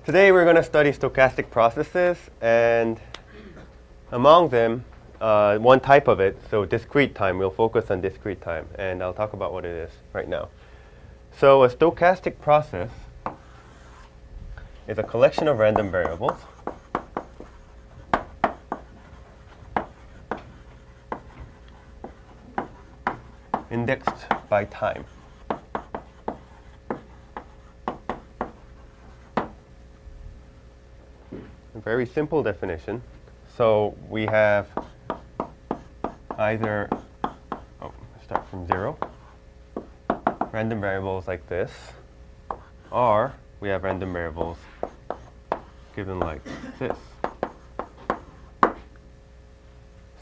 Today we're going to study stochastic processes, and among them, one type of it, so discrete time. We'll focus on discrete time, and I'll talk about what it is right now. So a stochastic process is a collection of random variables indexed by time. A very simple definition. So we have either, start from 0, random variables like this, or we have random variables given like this.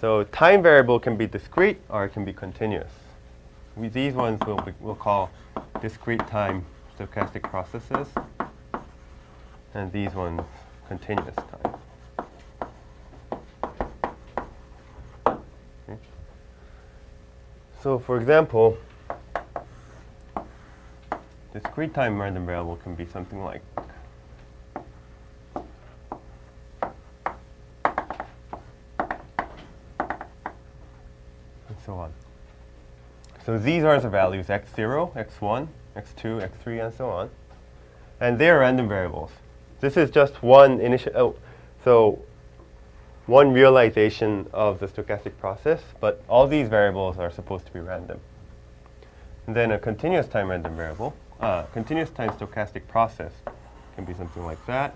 So time variable can be discrete or it can be continuous. These ones we'll call discrete time stochastic processes, and these ones continuous time. Okay. So for example, discrete time random variable can be something like and so on. So these are the values x0, x1, x2, x3, and so on. And they are random variables. This is just one initial, one realization of the stochastic process, but all these variables are supposed to be random. And then a continuous time random variable, continuous time stochastic process can be something like that.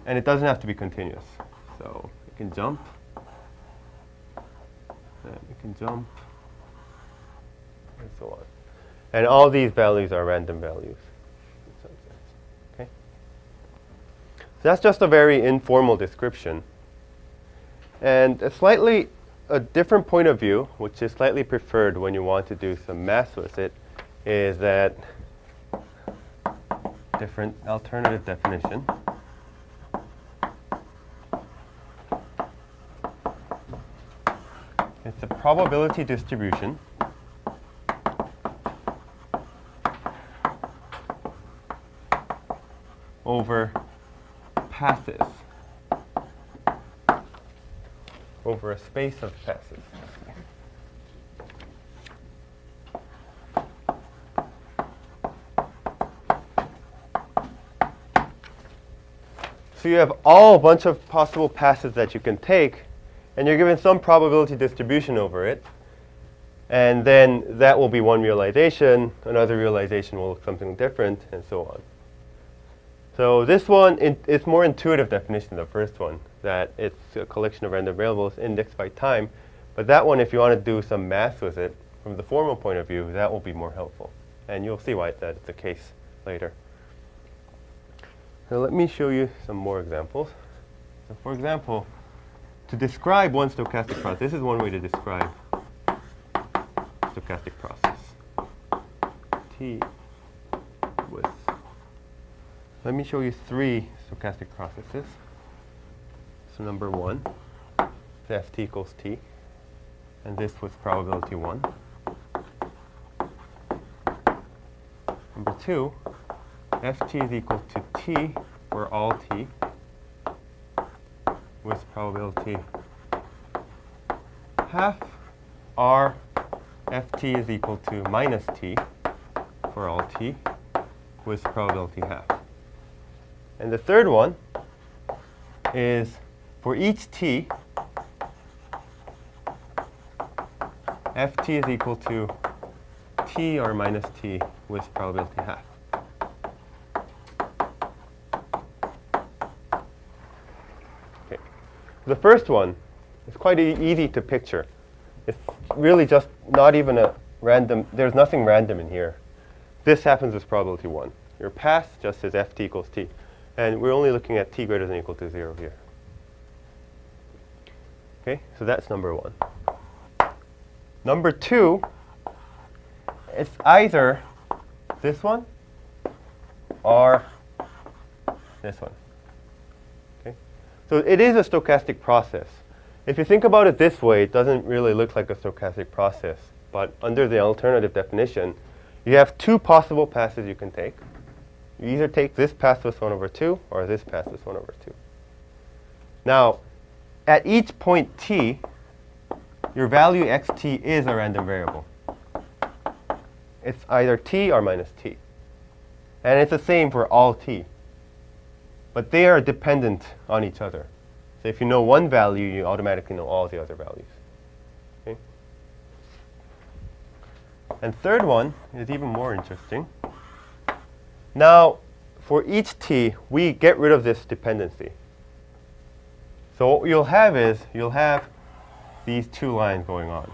And it doesn't have to be continuous. So it can jump, and it can jump, and so on. And all these values are random values. Okay? So that's just a very informal description. And a different point of view, which is slightly preferred when you want to do some math with it, is that different alternative definition. It's a probability distribution over passes, over a space of passes. So you have a bunch of possible passes that you can take, and you're given some probability distribution over it. And then that will be one realization, another realization will look something different, and so on. So this one, it's more intuitive definition than the first one, that it's a collection of random variables indexed by time. But that one, if you want to do some math with it, from the formal point of view, that will be more helpful. And you'll see why that's the case later. So let me show you some more examples. So for example, to describe one stochastic process, this is one way to describe stochastic process. T with, let me show you 3 stochastic processes. So number 1, ft equals t, and this with probability 1. Number 2, ft is equal to t for all t, with probability half, or ft is equal to minus t for all t, with probability half. And the third one is for each t, ft is equal to t or minus t with probability half. Okay. The first one is quite easy to picture. It's really just not even a random, there's nothing random in here. This happens with probability 1. Your path just says ft equals t. And we're only looking at t greater than or equal to 0 here. Okay, so that's number 1. Number 2, it's either this one or this one. Okay, so it is a stochastic process. If you think about it this way, it doesn't really look like a stochastic process. But under the alternative definition, you have 2 possible passes you can take. You either take this path with 1 over 2 or this path with 1 over 2. Now, at each point t, your value xt is a random variable. It's either t or minus t. And it's the same for all t. But they are dependent on each other. So if you know one value, you automatically know all the other values. Okay? And third one is even more interesting. Now, for each t, we get rid of this dependency. So what you'll have is, you'll have these two lines going on.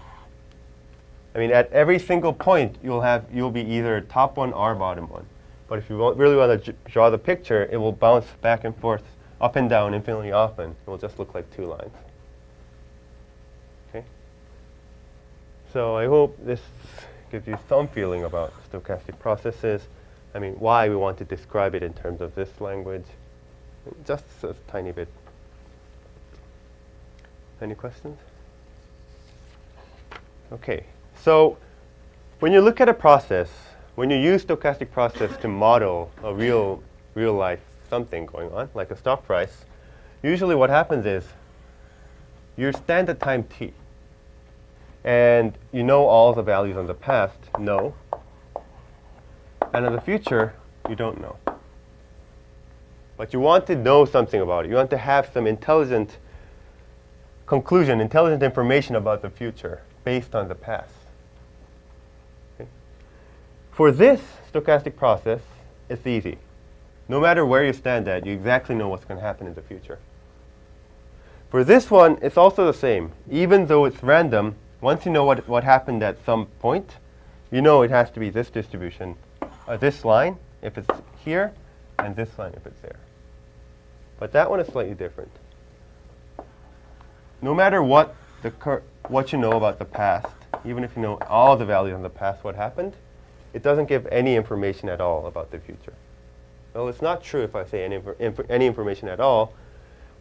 I mean, at every single point, you'll be either top one or bottom one. But if you really want to draw the picture, it will bounce back and forth, up and down infinitely often. It will just look like two lines. Okay? So I hope this gives you some feeling about stochastic processes. I mean, why we want to describe it in terms of this language. Just a tiny bit. Any questions? Okay. So when you look at a process, when you use stochastic process to model a real life something going on, like a stock price, usually what happens is you stand at time t. And you know all the values on the past, no. And in the future, you don't know. But you want to know something about it. You want to have some intelligent conclusion, intelligent information about the future based on the past. Okay? For this stochastic process, it's easy. No matter where you stand at, you exactly know what's going to happen in the future. For this one, it's also the same. Even though it's random, once you know what happened at some point, you know it has to be this distribution, this line if it's here, and this line if it's there. But that one is slightly different. No matter what you know about the past, even if you know all the values in the past, what happened, it doesn't give any information at all about the future. Well, it's not true if I say any information at all.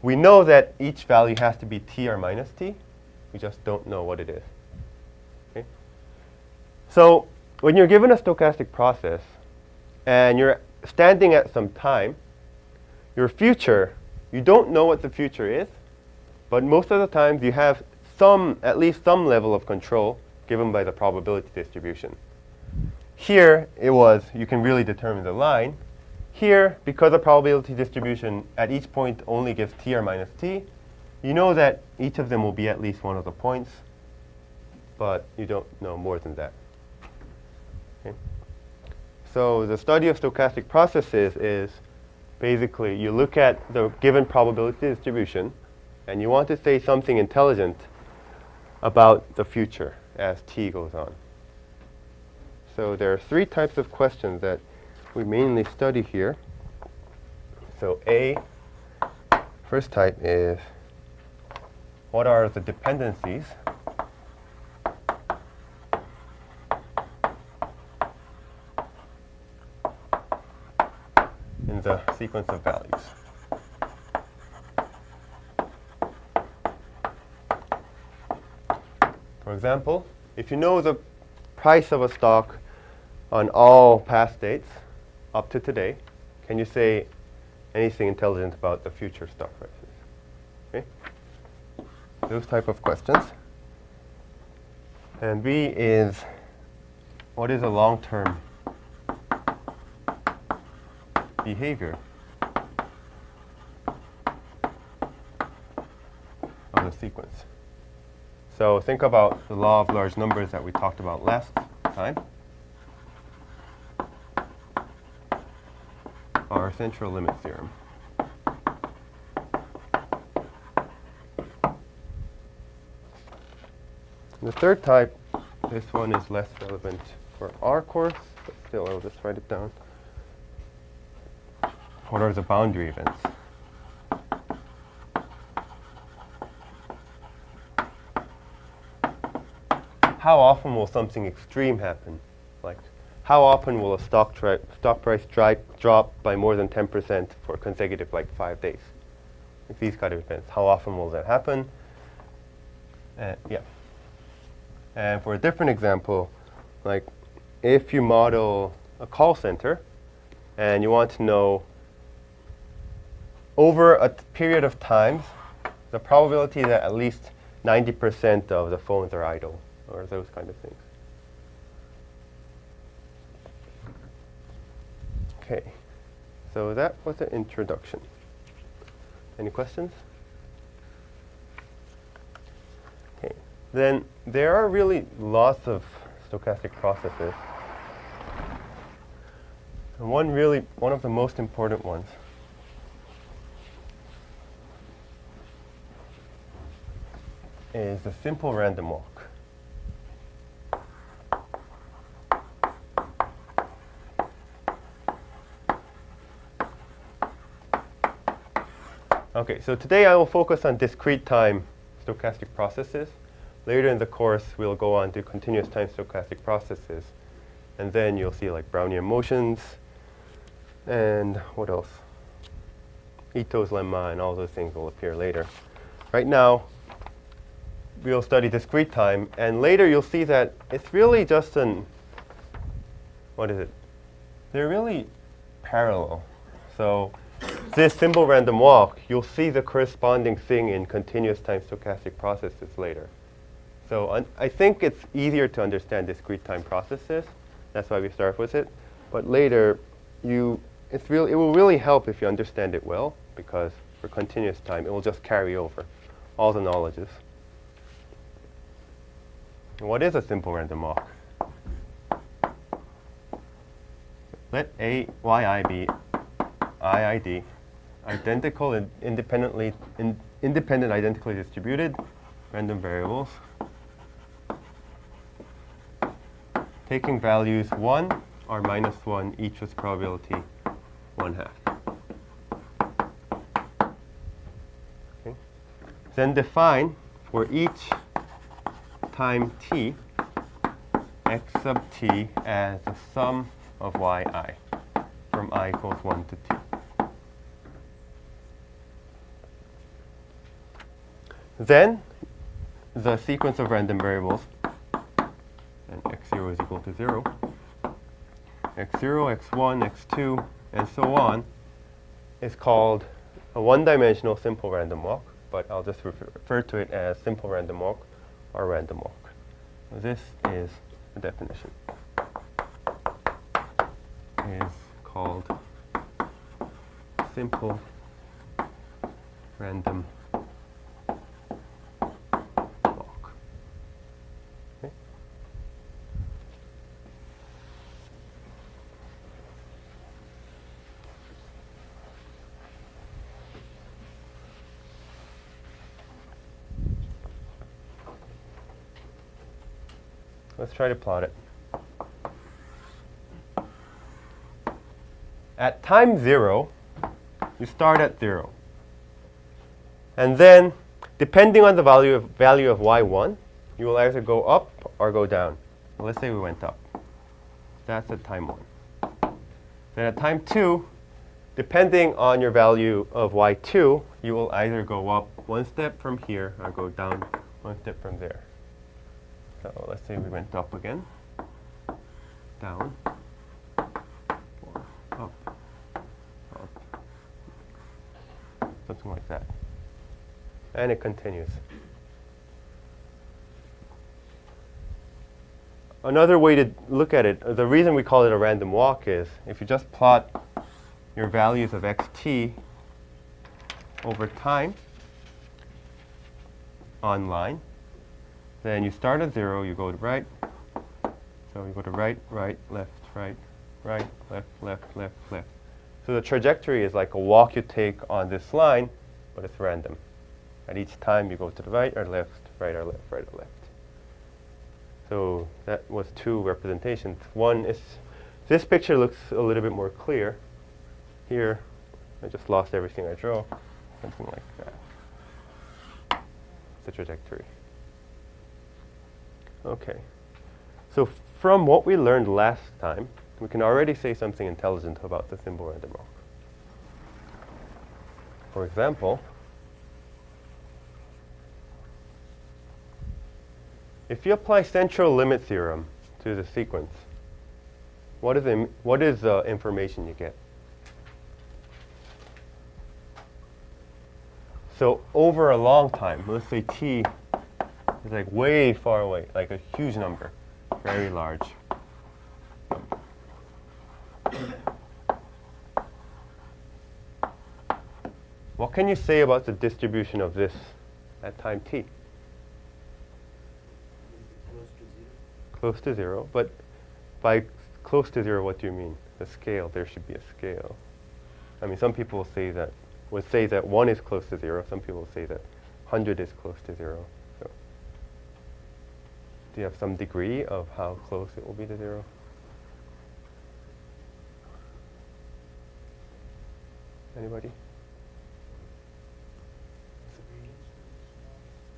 We know that each value has to be t or minus t. We just don't know what it is. Okay? So when you're given a stochastic process and you're standing at some time, your future, you don't know what the future is, but most of the times you have at least some level of control given by the probability distribution. Here it was, you can really determine the line. Here, because the probability distribution at each point only gives t or minus t, you know that each of them will be at least one of the points, but you don't know more than that. Okay? So the study of stochastic processes is basically you look at the given probability distribution and you want to say something intelligent about the future as t goes on. So there are three types of questions that we mainly study here. So first type is, what are the dependencies in the sequence of values? For example, if you know the price of a stock on all past dates up to today, can you say anything intelligent about the future stock prices? Okay? Those type of questions. And B is, what is a long-term behavior of the sequence? So think about the law of large numbers that we talked about last time. Our central limit theorem. The third type, this one is less relevant for our course, but still I'll just write it down. What are the boundary events? How often will something extreme happen? Like, how often will a stock price drop by more than 10% for consecutive, 5 days? Like these kind of events. How often will that happen? Yeah. And for a different example, like if you model a call center and you want to know over a period of times the probability that at least 90% of the phones are idle, or those kind of things. Okay, so that was the introduction. Any questions? Okay, then there are really lots of stochastic processes. And one of the most important ones is the simple random walk. Okay, so today I will focus on discrete time stochastic processes. Later in the course, we'll go on to continuous time stochastic processes. And then you'll see like Brownian motions and what else? Ito's lemma and all those things will appear later. Right now, we'll study discrete time, and later you'll see that it's really just what is it? They're really parallel. So this simple random walk, you'll see the corresponding thing in continuous time stochastic processes later. So I think it's easier to understand discrete time processes. That's why we start with it. But later, it will really help if you understand it well, because for continuous time, it will just carry over all the knowledges. What is a simple random walk? Let A, yi be iid, identical and independent identically distributed random variables, taking values 1 or minus 1, each with probability 1/2. Okay. Then define for each time t, x sub t as the sum of yi from I equals 1 to t. Then the sequence of random variables, and x0 is equal to 0, x0, x1, x2, and so on, is called a one-dimensional simple random walk, but I'll just refer to it as simple random walk or random walk. So this is the definition. Is called simple random walk. Okay. Let's try to plot it. At time 0, you start at 0. And then, depending on the value of y1, you will either go up or go down. Well, let's say we went up. That's at time 1. Then at time 2, depending on your value of y2, you will either go up one step from here or go down one step from there. So let's say we went up again, down, up, something like that. And it continues. Another way to look at it, the reason we call it a random walk is if you just plot your values of xt over time on line, then you start at 0, you go to right. So you go to right, right, left, right, right, left, left, left, left. So the trajectory is like a walk you take on this line, but it's random. At each time you go to the right or left, right or left, right or left. So that was 2 representations. One is, this picture looks a little bit more clear. Here, I just lost everything I drew. Something like that. The trajectory. Okay. So from what we learned last time, we can already say something intelligent about the simple random walk. For example, if you apply central limit theorem to the sequence, what is the information you get? So over a long time, let's say t is like way far away, like a huge number, very large number. What can you say about the distribution of this at time t? Close to zero. But by close to zero, what do you mean? The scale, there should be a scale. I mean, some people would say that 1 is close to 0. Some people say that 100 is close to 0. So, do you have some degree of how close it will be to 0? Anybody?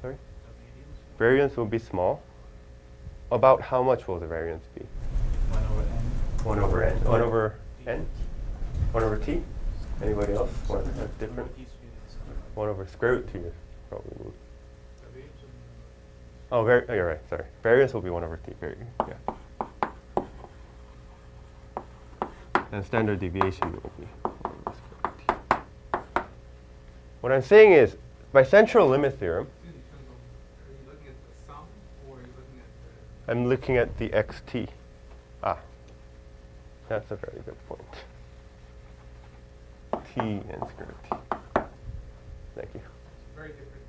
Sorry? Variance will be small. About how much will the variance be? 1 over n. 1 over n. 1 over n? 1 over t? Anybody else? That's different. 1 over square root t is probably mean. Oh, you're right. Sorry. Variance will be 1 over t. Yeah. And standard deviation will be 1 over square root t. What I'm saying is, by central limit theorem, Are you looking at the sum, or are you looking at the... I'm looking at the xt. Ah, that's a very good point. T and square root t. Thank you. Very different.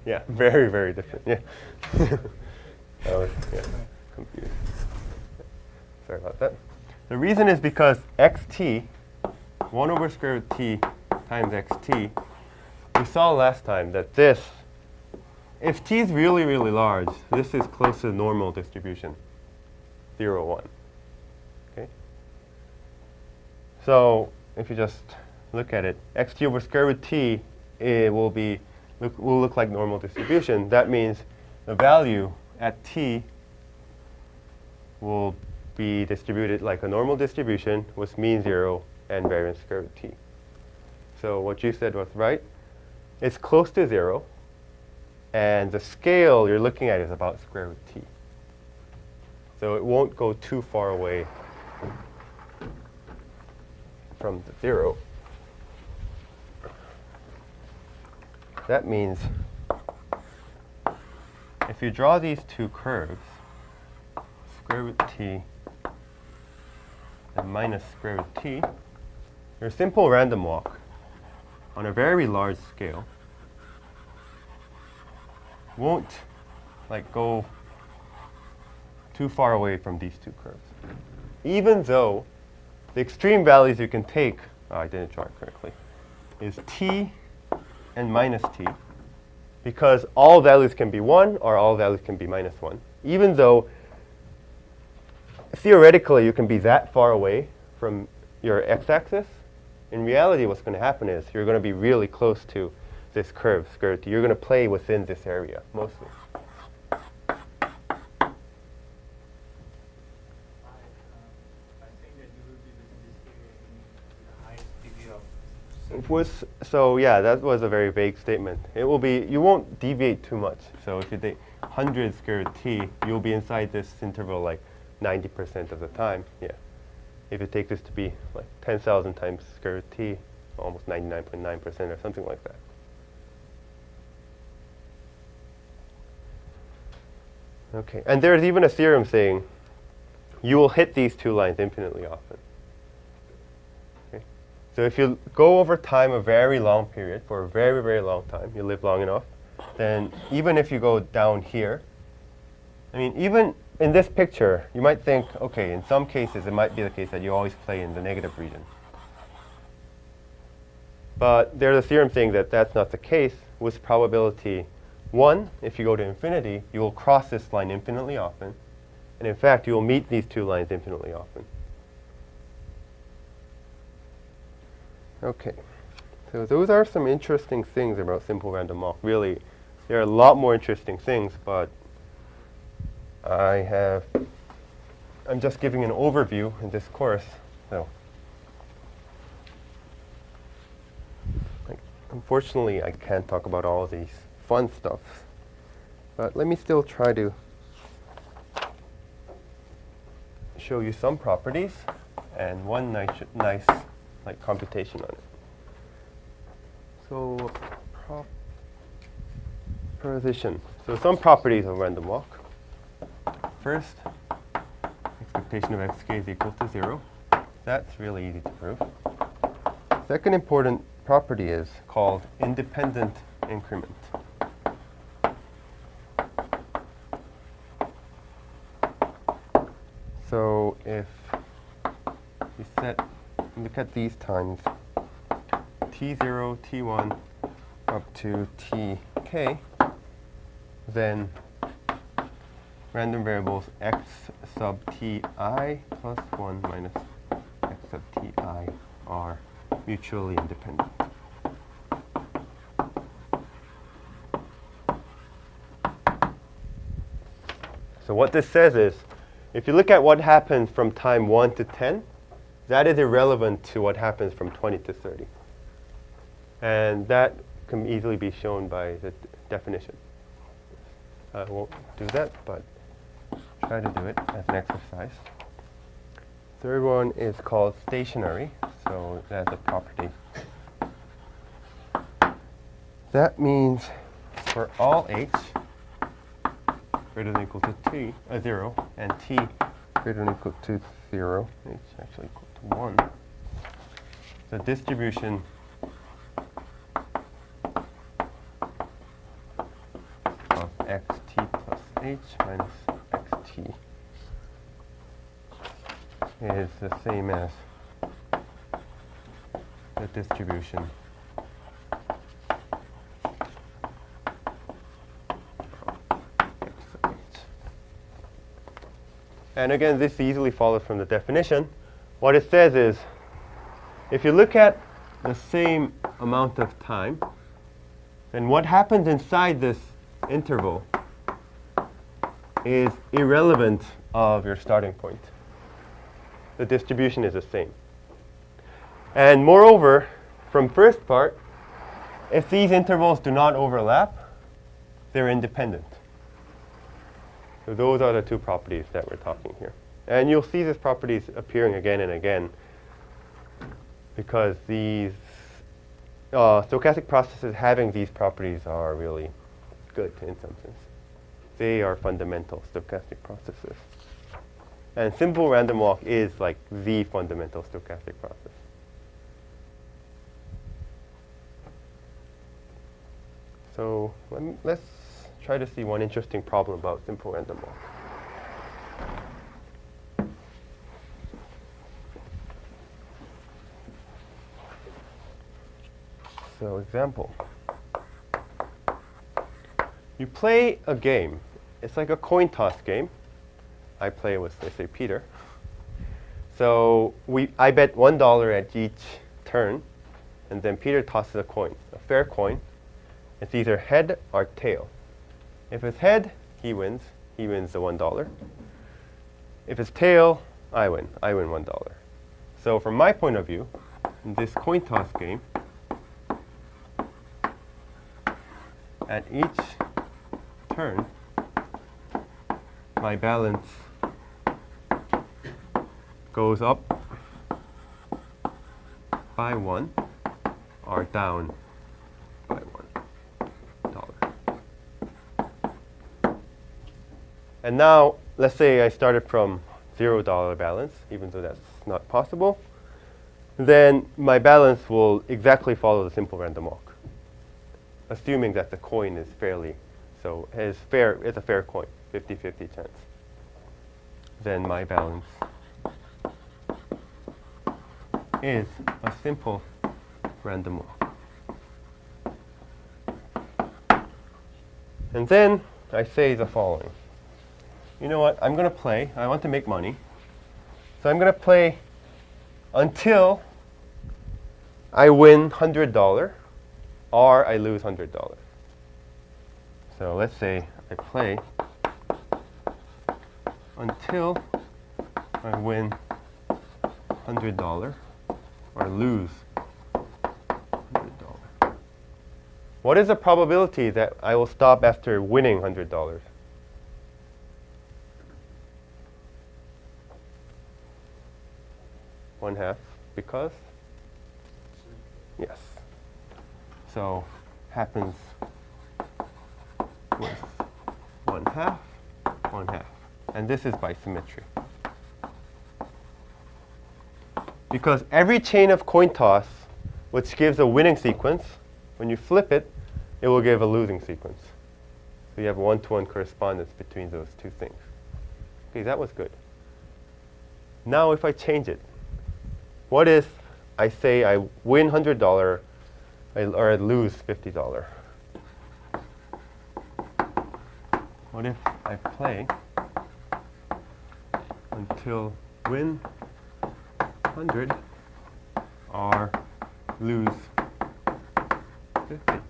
Yeah, very, very different. Yeah. I was confused. Sorry about that. The reason is because xt, 1 over square root t times xt, we saw last time that this, if t is really, really large, this is close to normal distribution, 0, 1. Okay? So if you just look at it, xt over square root t, it will look like normal distribution. That means the value at t will be distributed like a normal distribution with mean 0 and variance square root t. So what you said was right. It's close to 0, and the scale you're looking at is about square root t. So it won't go too far away from the 0. That means if you draw these two curves, square root t and minus square root t, your simple random walk on a very large scale won't go too far away from these two curves. Even though the extreme values you can take, I didn't draw it correctly, is t and minus t, because all values can be 1 or all values can be minus 1. Even though theoretically you can be that far away from your x-axis, in reality what's going to happen is you're going to be really close to this curve, square root t. You're going to play within this area, mostly. So yeah, that was a very vague statement. It will be, you won't deviate too much. So if you take 100 square root t, you'll be inside this interval like 90% of the time. Yeah. If you take this to be like 10,000 times square root t, almost 99.9% or something like that. Okay, and there's even a theorem saying you will hit these two lines infinitely often. Okay. So if you go over time a very long period, for a very, very long time, you live long enough, then even if you go down here, I mean, even in this picture, you might think, okay, in some cases, it might be the case that you always play in the negative region. But there's a theorem saying that that's not the case. With probability 1, if you go to infinity, you will cross this line infinitely often. And in fact, you will meet these two lines infinitely often. Okay. So those are some interesting things about simple random walk. Really, there are a lot more interesting things, but I'm just giving an overview in this course. So, unfortunately, I can't talk about all of these fun stuff. But let me still try to show you some properties and one nice computation on it. So, position. So some properties of random walk. First, expectation of xk is equal to 0. That's really easy to prove. Second important property is called independent increment. So if you look at these times, t0, t1, up to tk, then random variables x sub ti plus 1 minus x sub ti are mutually independent. So what this says is, if you look at what happens from time 1 to 10, that is irrelevant to what happens from 20 to 30. And that can easily be shown by the definition. I won't do that, but try to do it as an exercise. Third one is called stationary, so that's a property. That means for all h greater than or equal to 0 and t greater than or equal to 0, h actually equal to 1, the distribution of xt plus h minus xt is the same as the distribution of x sub h. And again, this easily follows from the definition. What it says is, if you look at the same amount of time, then what happens inside this interval is irrelevant of your starting point. The distribution is the same. And moreover, from first part, if these intervals do not overlap, they're independent. So those are the two properties that we're talking here. And you'll see these properties appearing again and again because these stochastic processes having these properties are really good in some sense. They are fundamental stochastic processes. And simple random walk is like the fundamental stochastic process. So let's try to see one interesting problem about simple random walk. So example. You play a game. It's like a coin toss game. I play with, let's say, Peter. So I bet $1 at each turn, and then Peter tosses a coin, a fair coin. It's either head or tail. If it's head, he wins. He wins the $1. If it's tail, I win. I win $1. So from my point of view, in this coin toss game, at each turn, my balance goes up by 1 or down by $1. And now, let's say I started from $0 balance, even though that's not possible. Then my balance will exactly follow the simple random walk, assuming that the coin is fairly, so it's a fair coin, 50-50 chance. Then my balance is a simple random walk. And then I say the following. You know what? I'm going to play. I want to make money. So I'm going to play until I win $100 or I lose $100. So let's say I play until I win $100 or lose $100. What is the probability that I will stop after winning $100? One half, because? Yes. So happens with 1/2, 1/2. And this is by symmetry. Because every chain of coin toss, which gives a winning sequence, when you flip it, it will give a losing sequence. So you have a one-to-one correspondence between those two things. Okay, that was good. Now if I change it, what if I say I win $100 or I lose $50? What if I play until win 100 or lose 50?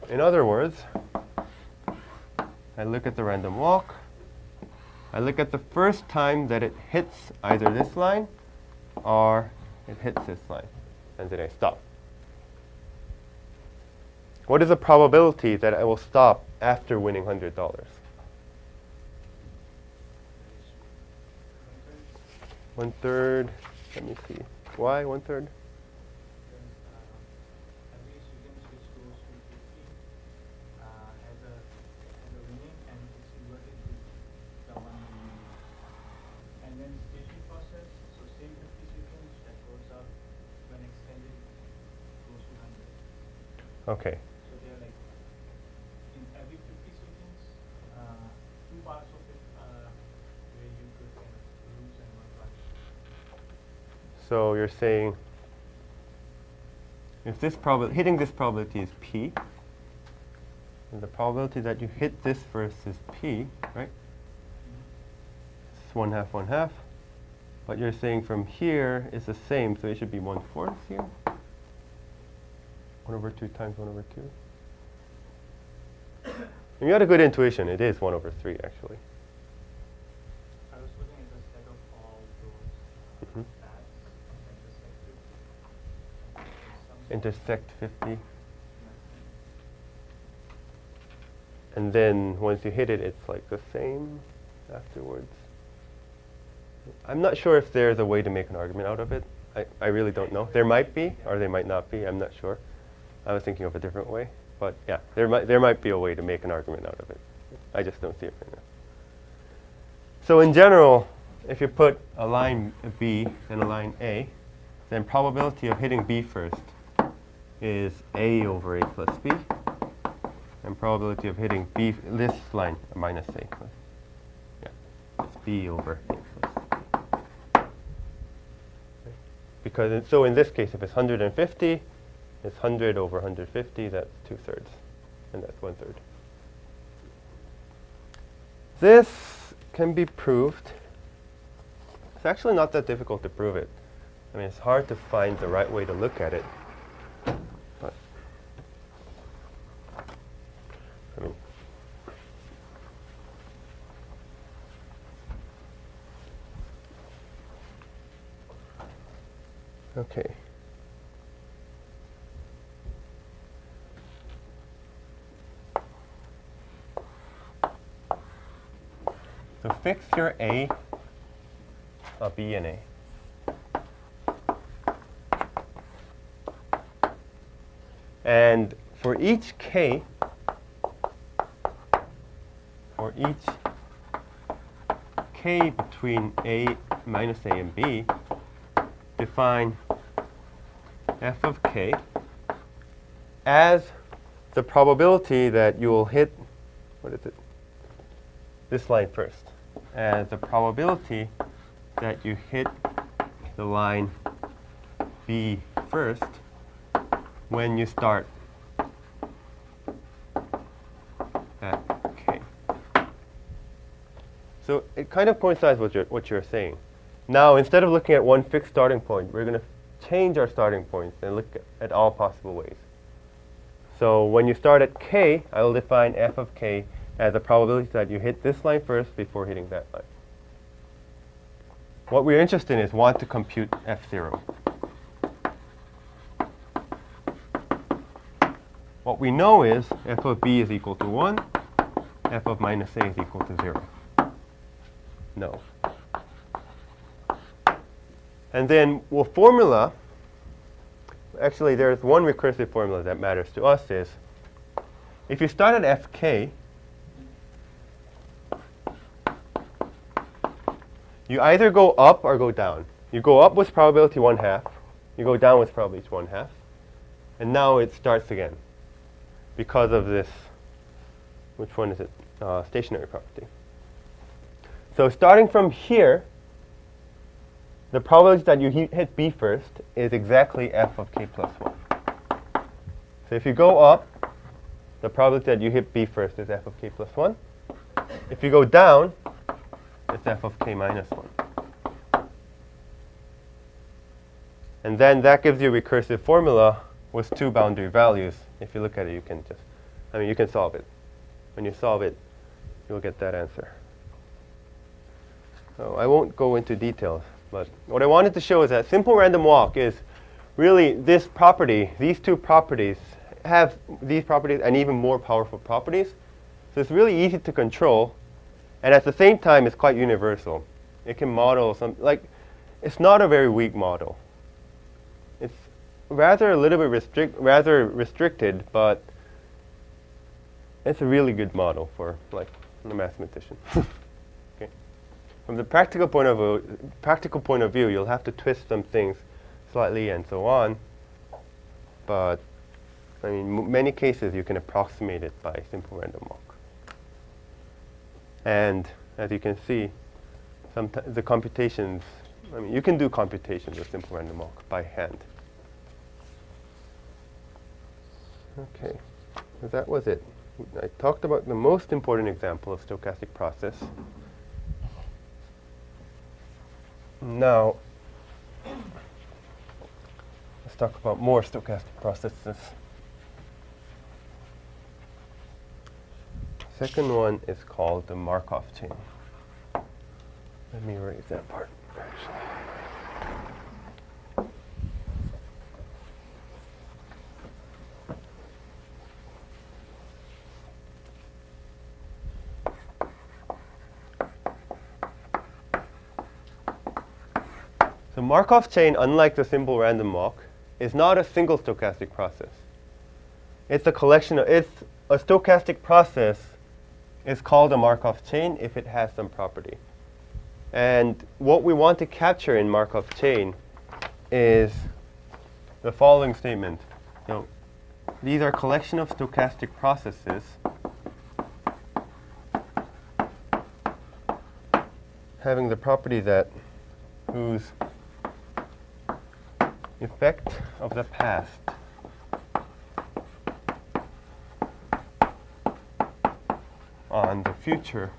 In other words, I look at the random walk. I look at the first time that it hits either this line or it hits this line, and then I stop. What is the probability that I will stop after winning $100? 1/3. Let me see. Why 1/3? At least you can switch those to 50 as a winning, and it's inverted to the one winning. And then staging process, so same 50 seconds that goes up when extended goes to 100. Okay. So they're like in every 50 seconds, two parts of it where you could kind of lose and one part. So you're saying if this hitting this probability is P, and the probability that you hit this first is P, right? It's 1/2, 1/2. But you're saying from here is the same, so it should be 1/4 here. 1/2 times 1/2. And you had a good intuition. It is 1/3 actually. I was looking at the set of all those Mhm. paths intersected. Intersect 50. And then once you hit it, it's like the same afterwards. I'm not sure if there's a way to make an argument out of it. I really don't know. There might be, or there might not be. I'm not sure. I was thinking of a different way. But yeah, there might be a way to make an argument out of it. I just don't see it right now. So in general, if you put a line B and a line A, then probability of hitting B first is A over A plus B. And probability of hitting B, this line, minus A plus. Yeah, it's B over A plus. Because so in this case, if it's 150, it's 100 over 150, that's 2/3. And that's 1/3. This can be proved. It's actually not that difficult to prove it. I mean, it's hard to find the right way to look at it. But, I mean, okay. So fix your A, B and A. And for each K, between A minus A and B, define f of K as the probability that you will hit, what is it? This line first. As the probability that you hit the line B first when you start at K. So it kind of coincides with what you're saying. Now, instead of looking at one fixed starting point, we're going to change our starting points and look at all possible ways. So when you start at K, I will define f of K as a probability that you hit this line first before hitting that line. What we're interested in is want to compute f0. What we know is f of b is equal to 1, f of minus a is equal to 0. No. And then we'll formula, actually there's one recursive formula that matters to us is if you start at fk, you either go up or go down. You go up with probability 1/2. You go down with probability 1/2. And now it starts again because of this, which one is it? Stationary property. So starting from here, the probability that you hit B first is exactly f of k plus 1. So if you go up, the probability that you hit B first is f of k plus 1. If you go down, it's f of k minus 1. And then that gives you a recursive formula with 2 boundary values. If you look at it, you can just, you can solve it. When you solve it, you'll get that answer. So I won't go into details, but what I wanted to show is that simple random walk is really this property. These two properties have these properties and even more powerful properties. So it's really easy to control, and at the same time, it's quite universal. It can model some, it's not a very weak model. It's rather a little bit restricted, but it's a really good model for a mathematician. Okay. From the practical point of view, you'll have to twist some things slightly and so on. But in many cases, you can approximate it by simple random walk. And as you can see, sometimes the computations, you can do computations with simple random walk by hand. Okay, so that was it. I talked about the most important example of stochastic process. Now, let's talk about more stochastic processes. Second one is called the Markov chain. Let me erase that part. So Markov chain, unlike the simple random walk, is not a single stochastic process. It's a collection of, it's a stochastic process is called a Markov chain if it has some property. And what we want to capture in Markov chain is the following statement. So these are a collection of stochastic processes having the property that whose effect of the past on the future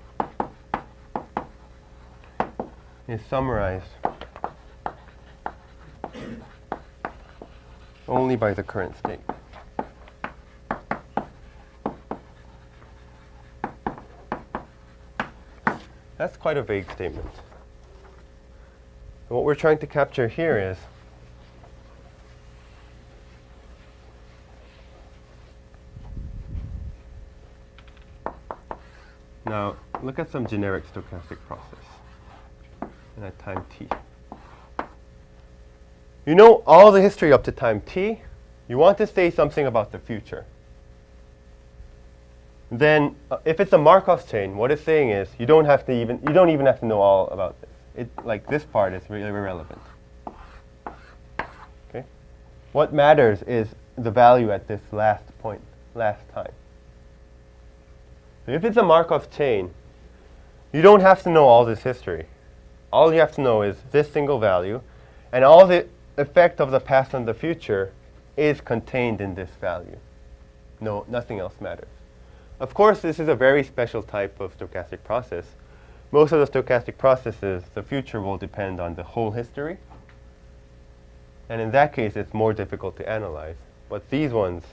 is summarized only by the current state. That's quite a vague statement. What we're trying to capture here is now, look at some generic stochastic process at time t. You know all the history up to time t. You want to say something about the future. Then, if it's a Markov chain, what it's saying is you don't even have to know all about this. This part is really irrelevant. Okay. What matters is the value at this last point, last time. If it's a Markov chain, you don't have to know all this history. All you have to know is this single value, and all the effect of the past on the future is contained in this value. No, nothing else matters. Of course, this is a very special type of stochastic process. Most of the stochastic processes, the future will depend on the whole history. And in that case, it's more difficult to analyze. But these ones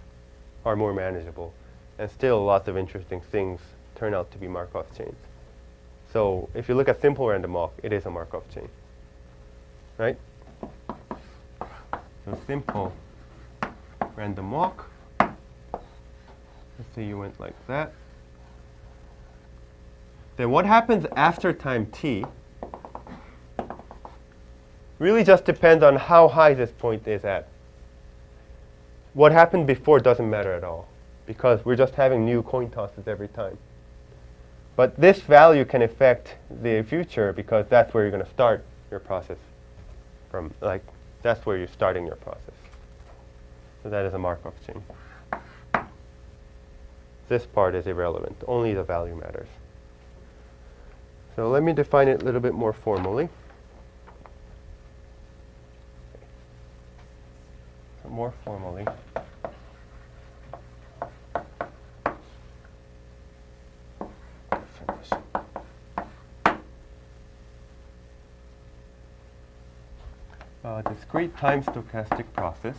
are more manageable. And still, lots of interesting things turn out to be Markov chains. So if you look at simple random walk, it is a Markov chain. Right? So simple random walk. Let's say you went like that. Then what happens after time t really just depends on how high this point is at. What happened before doesn't matter at all. because we're just having new coin tosses every time. But this value can affect the future because that's where you're going to start your process from. Like, that's where you're starting your process. So that is a Markov chain. This part is irrelevant. Only the value matters. So let me define it a little bit more formally. So more formally. A discrete time stochastic process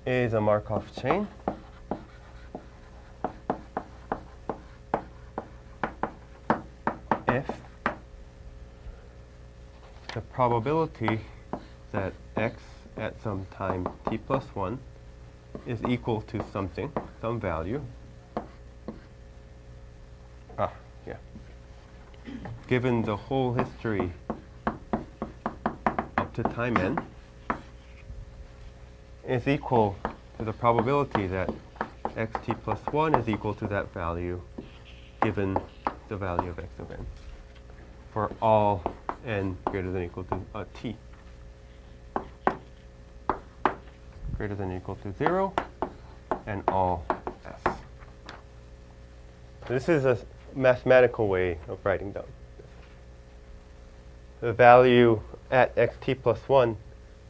is a Markov chain if the probability that x at some time t plus 1 is equal to something, some value. Given the whole history up to time n is equal to the probability that xt plus 1 is equal to that value given the value of x of n for all n greater than or equal to t greater than or equal to 0 and all s. This is a mathematical way of writing down this. The value at xt plus 1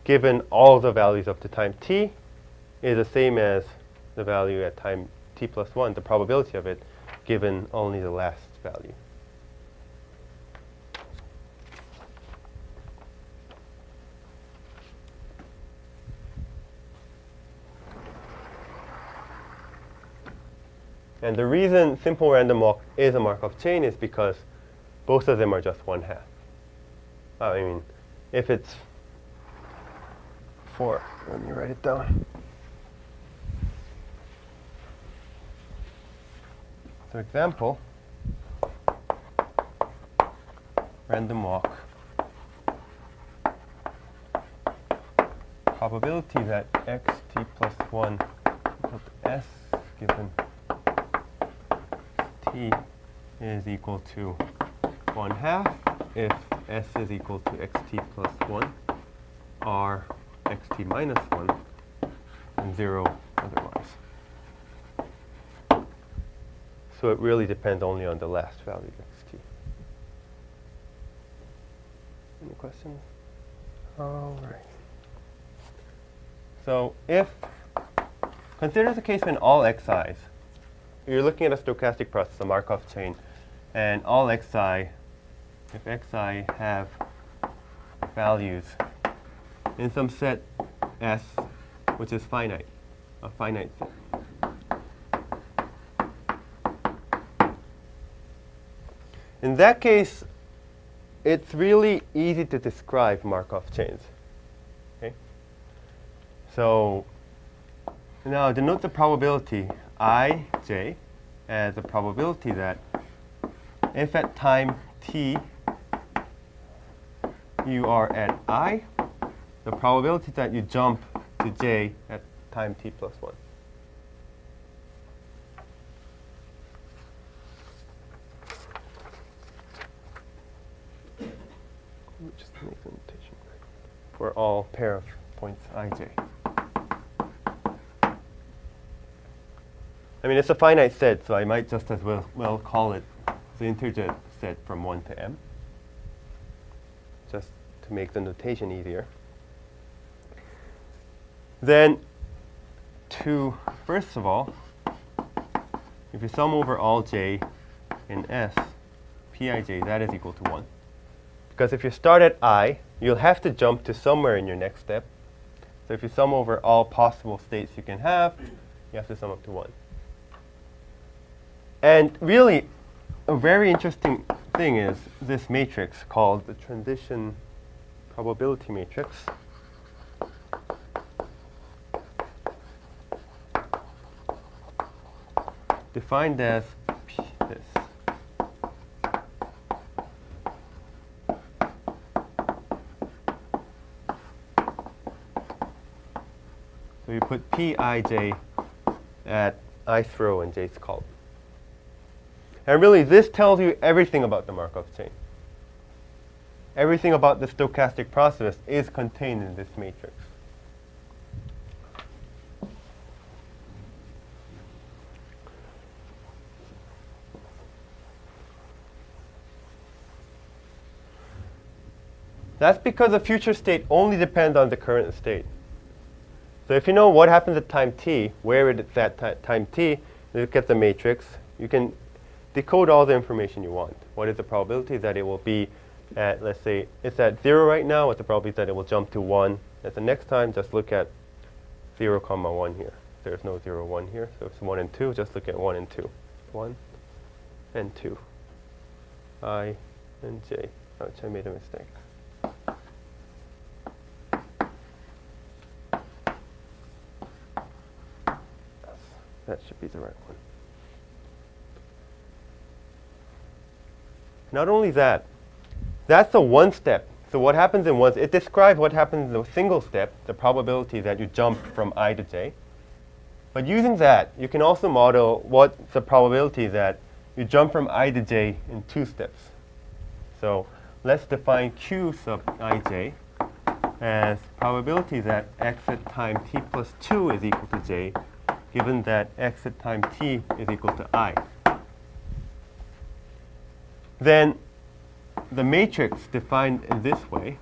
given all the values up to time t is the same as the value at time t plus 1, the probability of it, given only the last value. And the reason simple random walk is a Markov chain is because both of them are just 1/2. I mean, if it's 4, let me write it down. So example, random walk. Probability that xt plus 1 equal to s given t is equal to 1/2 if s is equal to xt plus 1 or xt minus 1 and 0 otherwise. So it really depends only on the last value of xt. Any questions? All right. So if, consider the case when all xi's, you're looking at a stochastic process, a Markov chain, and all xi, if xi have values in some set S, which is finite, a finite set. In that case, it's really easy to describe Markov chains. Okay? So now denote the probability ij as a probability that if at time t you are at I, the probability that you jump to j at time t plus 1. Just make the notation for all pair of points ij. I mean, it's a finite set, so I might just as well call it the integer set from 1 to m, just to make the notation easier. Then, first of all, if you sum over all j in S, Pij, that is equal to 1. Because if you start at I, you'll have to jump to somewhere in your next step. So if you sum over all possible states you can have, you have to sum up to 1. And really, a very interesting thing is this matrix called the transition probability matrix. Defined as this. So you put Pij at ith row in jth column. And really, this tells you everything about the Markov chain. Everything about the stochastic process is contained in this matrix. That's because the future state only depends on the current state. So if you know what happens at time t, where it is at time t, you look at the matrix, you can decode all the information you want. What is the probability that it will be at, let's say, it's at 0 right now, what's the probability that it will jump to 1 at the next time? Just look at 0, 1 here. There's no 0, 1 here, so it's 1 and 2. Just look at 1 and 2. 1 and 2. I and j. Ouch, I made a mistake. That should be the right one. Not only that, that's the one step. So what happens in one, it describes what happens in a single step, the probability that you jump from I to j. But using that, you can also model what's the probability that you jump from I to j in 2 steps. So let's define q sub ij as probability that x at time t plus 2 is equal to j, given that x at time t is equal to I. Then the matrix defined in this way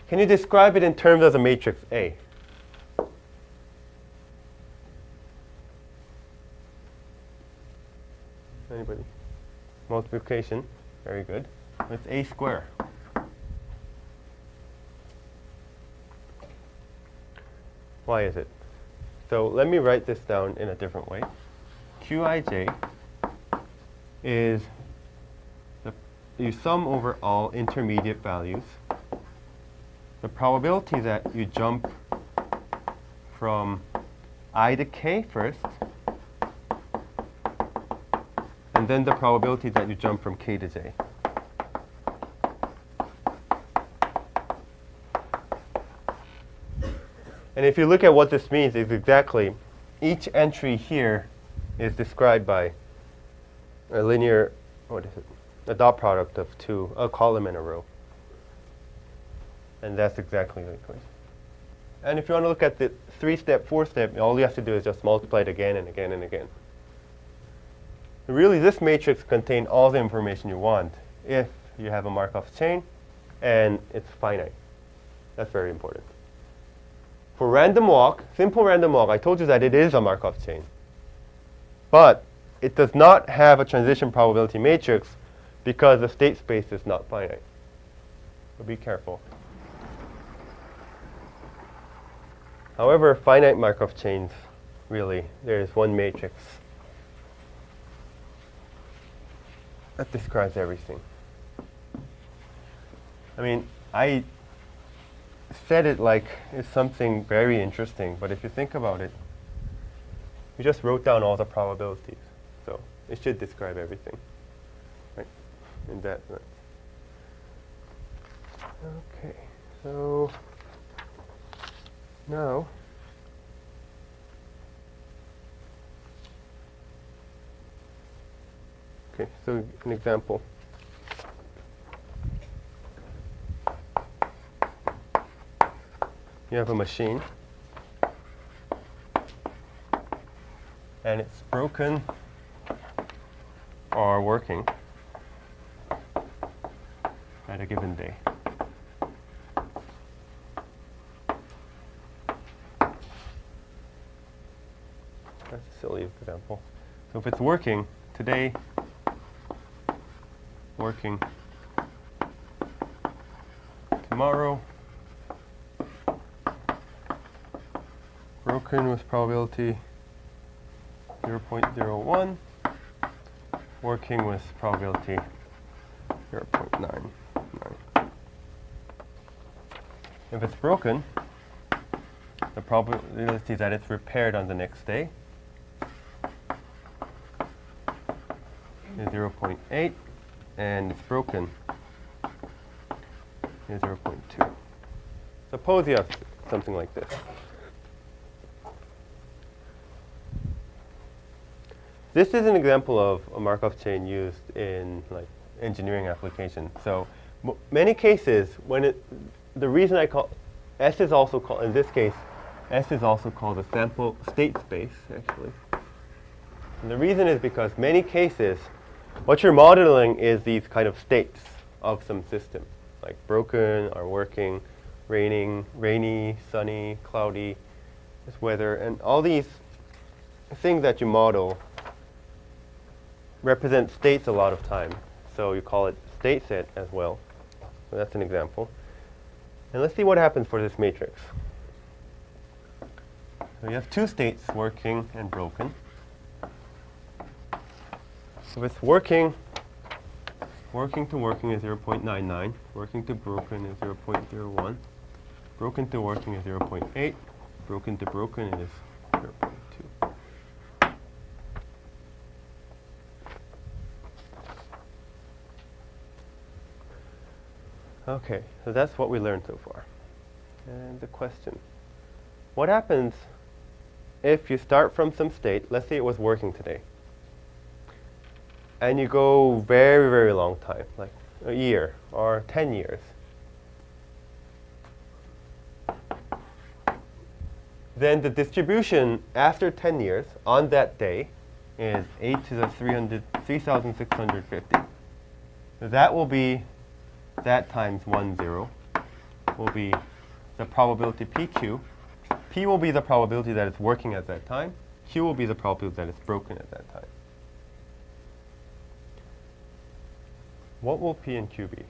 can you describe it in terms of the matrix A? Anybody? Multiplication. Very good. It's A square. Why is it? So let me write this down in a different way. Qij is you sum over all intermediate values. The probability that you jump from I to k first, and then the probability that you jump from k to j. And if you look at what this means, is exactly each entry here is described by a linear, what is it? A dot product of a column and a row. And that's exactly the equation. And if you want to look at the 3-step, 4-step, all you have to do is just multiply it again and again and again. Really, this matrix contains all the information you want if you have a Markov chain and it's finite. That's very important. For random walk, simple random walk, I told you that it is a Markov chain. But it does not have a transition probability matrix because the state space is not finite. So be careful. However, finite Markov chains, really, there is one matrix that describes everything. I mean, I said it like it's something very interesting, but if you think about it, we just wrote down all the probabilities. So it should describe everything, right? In that sense. Okay, so now so an example. You have a machine and it's broken or working at a given day. That's a silly example. So if it's working today, working tomorrow, broken with probability 0.01, working with probability 0.99. If it's broken, the probability that it's repaired on the next day is 0.8, and it's broken is 0.2. Suppose you have something like this. This is an example of a Markov chain used in like engineering application. So many cases, the reason I call S is also called, in this case, S is also called a sample state space, actually. And the reason is because many cases, what you're modeling is these kind of states of some system, like broken or working, rainy, sunny, cloudy, this weather, and all these things that you model represent states a lot of time. So you call it state set as well. So that's an example. And let's see what happens for this matrix. So you have two states, working and broken. So if it's working to working is 0.99, working to broken is 0.01, broken to working is 0.8, broken to broken is 0.2. Okay, so that's what we learned so far. And the question, what happens if you start from some state, let's say it was working today, and you go very, very long time, like a year or 10 years. Then the distribution after 10 years on that day is 8 to the 3,650. So that will be, that times 1, 0, will be the probability PQ. P will be the probability that it's working at that time. Q will be the probability that it's broken at that time. What will P and Q be?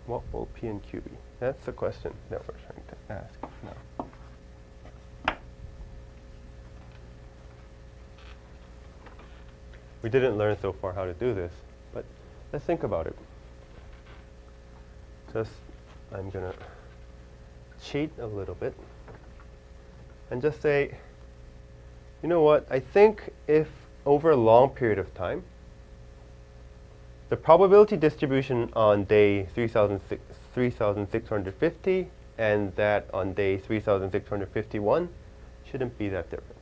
What will P and Q be? That's the question that we're trying to ask now. We didn't learn so far how to do this, but let's think about it. I'm going to cheat a little bit and just say, you know what, I think if over a long period of time, the probability distribution on day 3,650 and that on day 3,651 shouldn't be that different.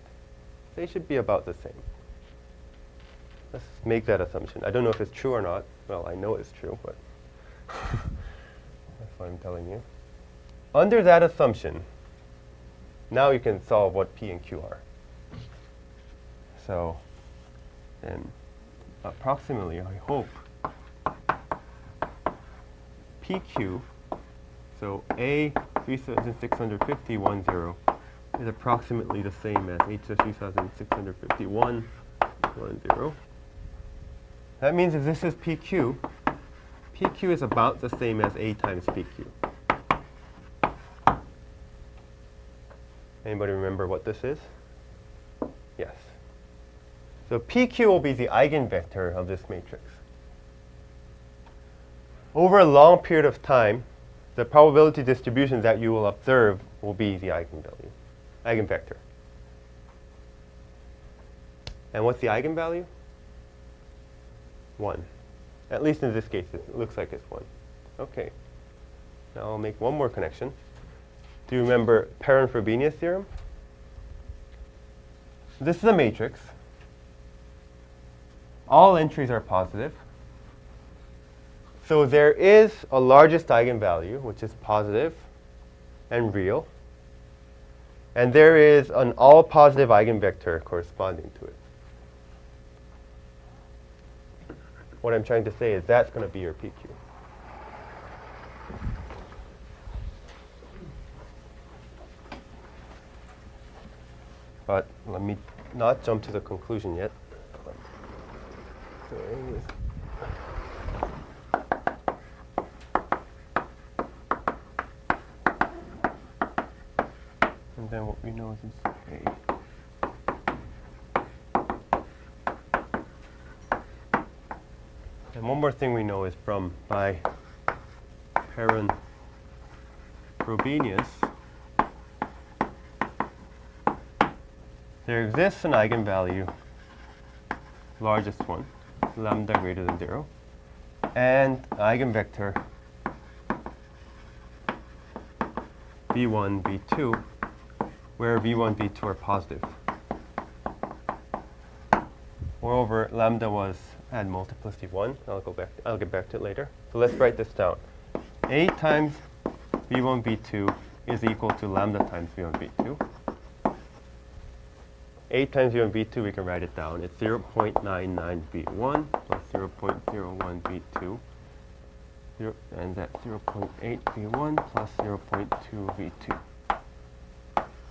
They should be about the same. Let's make that assumption. I don't know if it's true or not. Well, I know it's true, but that's what I'm telling you. Under that assumption, now you can solve what P and Q are. So then approximately, I hope, PQ, so A 3,650, 10, is approximately the same as H 3,651, 10. That means if this is PQ, PQ is about the same as A times PQ. Anybody remember what this is? Yes. So PQ will be the eigenvector of this matrix. Over a long period of time, the probability distribution that you will observe will be the eigenvector. And what's the eigenvalue? 1. At least in this case, it looks like it's 1. Okay. Now I'll make one more connection. Do you remember Perron-Frobenius theorem? This is a matrix. All entries are positive. So there is a largest eigenvalue, which is positive and real. And there is an all positive eigenvector corresponding to it. What I'm trying to say is that's going to be your PQ. But let me not jump to the conclusion yet. So anyways. And then what we know is A. And one more thing we know is by Frobenius, there exists an eigenvalue, largest one, lambda greater than 0, and eigenvector v1, v2, where v1, v2 are positive. Moreover, lambda had multiplicity 1. I'll get back to it later. So let's write this down. A times v1, v2 is equal to lambda times v1, v2. A times v1, v2, we can write it down. It's 0.99 v1 plus 0.01 v2. And that's 0.8 v1 plus 0.2 v2,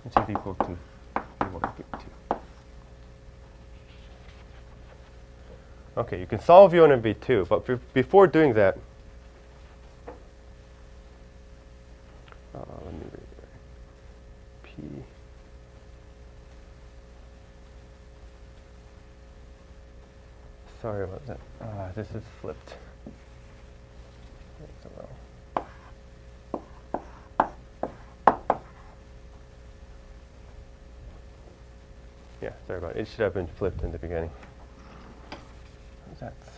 which is equal to v1, v2. Okay, you can solve v1 and v2, but before doing that, let me read it. P. Sorry about that. This is flipped. Yeah, sorry about it. It should have been flipped in the beginning. That's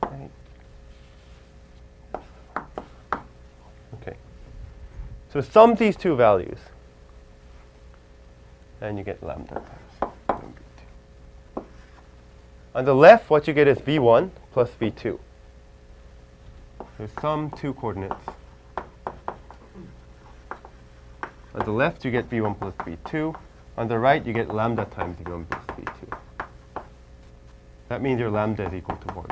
right. Okay. So sum these two values, and you get lambda times v2. On the left, what you get is v1 plus v2. So sum two coordinates. On the left, you get v1 plus v2. On the right, you get lambda times v1 plus v2. That means your lambda is equal to 1.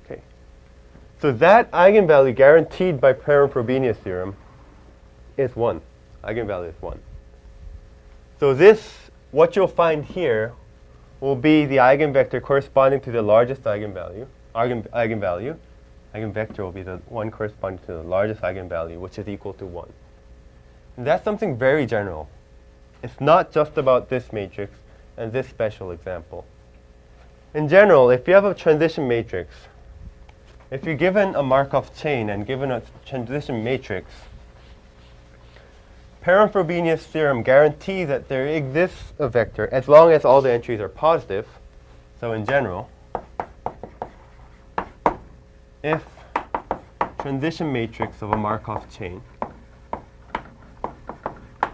Okay. So that eigenvalue guaranteed by Perron-Frobenius theorem is 1. Eigenvalue is 1. So this, what you'll find here, will be the eigenvector corresponding to the largest eigenvalue. Eigenvector will be the one corresponding to the largest eigenvalue, which is equal to 1. And that's something very general. It's not just about this matrix and this special example. In general, if you have a transition matrix, if you're given a Markov chain and given a transition matrix, Perron-Frobenius theorem guarantees that there exists a vector as long as all the entries are positive. So in general, if transition matrix of a Markov chain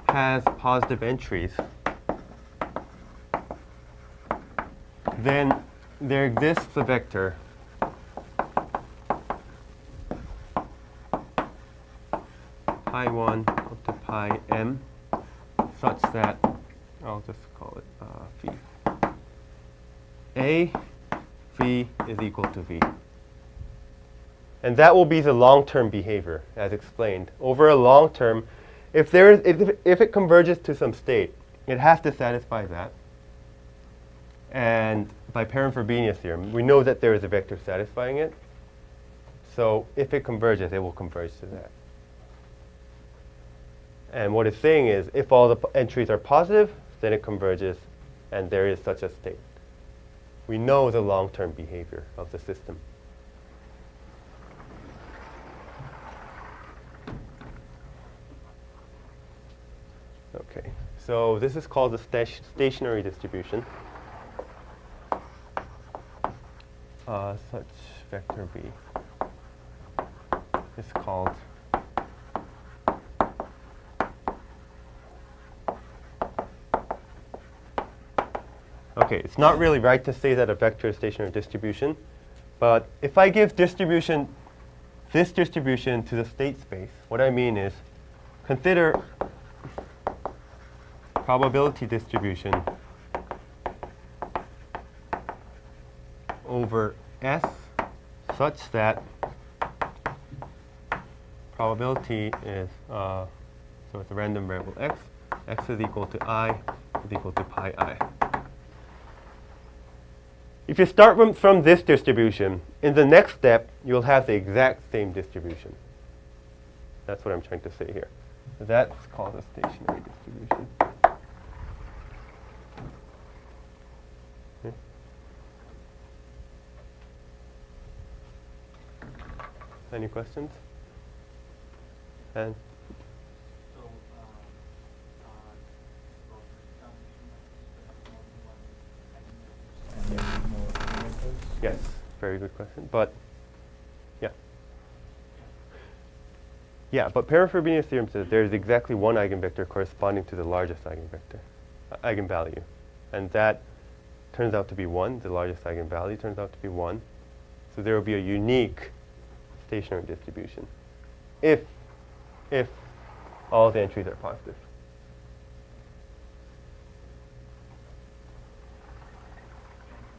has positive entries, then there exists a vector pi 1 up to pi m such that, I'll just call it phi. A phi is equal to v. And that will be the long-term behavior, as explained. Over a long term, if it converges to some state, it has to satisfy that. And by Perron-Frobenius theorem, we know that there is a vector satisfying it. So if it converges, it will converge to that. And what it's saying is, if all the entries are positive, then it converges, and there is such a state. We know the long-term behavior of the system. Okay, so this is called the stationary distribution. Such vector B is called okay, it's not really right to say that a vector is stationary distribution, but if I give this distribution to the state space, what I mean is consider probability distribution over S such that probability is, so it's a random variable x. X is equal to I is equal to pi I. If you start from this distribution, in the next step, you'll have the exact same distribution. That's what I'm trying to say here. That's called a stationary distribution. Any questions? And So, and there are more variables. yes, very good question. But yeah. Yeah, but Perrin-Frobenius theorem says there is exactly one eigenvector corresponding to the largest eigenvector, eigenvalue. And that turns out to be 1. The largest eigenvalue turns out to be 1. So there will be a unique stationary distribution if all the entries are positive.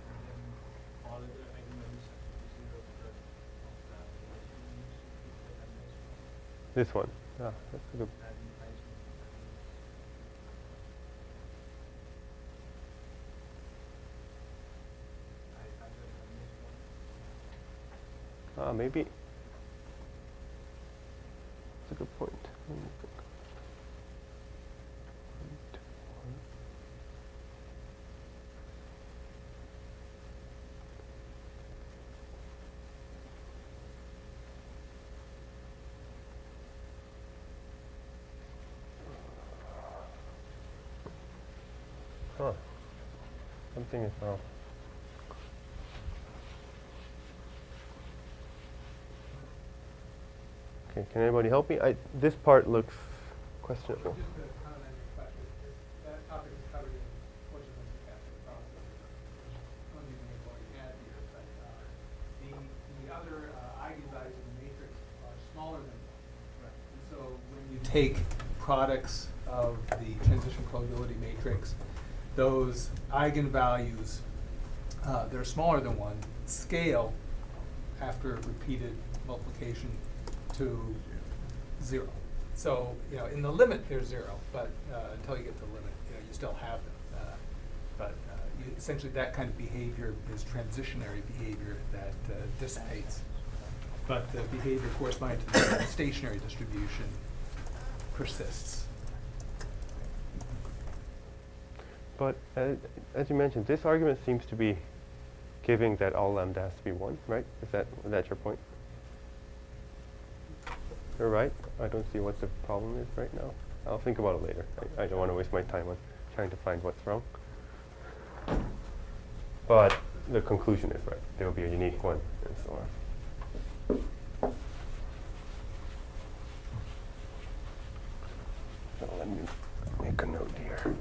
And then all other eigenvalues have to be 0 because of the relation we use to keep the lambda small. This one. Ah, that's a good. That implies Maybe. That's a good point. Let me think. Huh. Something is wrong. Okay, can anybody help me? This part looks questionable. Just to comment on your question, that topic is covered in portions of the stochastic process, which one you may have already had here, but the other eigenvalues in the matrix are smaller than 1. Right. And so when you take products of the transition probability matrix, those eigenvalues that are smaller than 1 scale after repeated multiplication to 0. So, in the limit they're 0, but until you get to the limit, you still have them. But essentially that kind of behavior is transitionary behavior that dissipates. But the behavior corresponding to the stationary distribution persists. But as you mentioned, this argument seems to be giving that all lambda has to be 1, right? Is that your point? You're right. I don't see what the problem is right now. I'll think about it later. I don't want to waste my time on trying to find what's wrong. But the conclusion is right. There will be a unique one, and so on. So let me make a note here.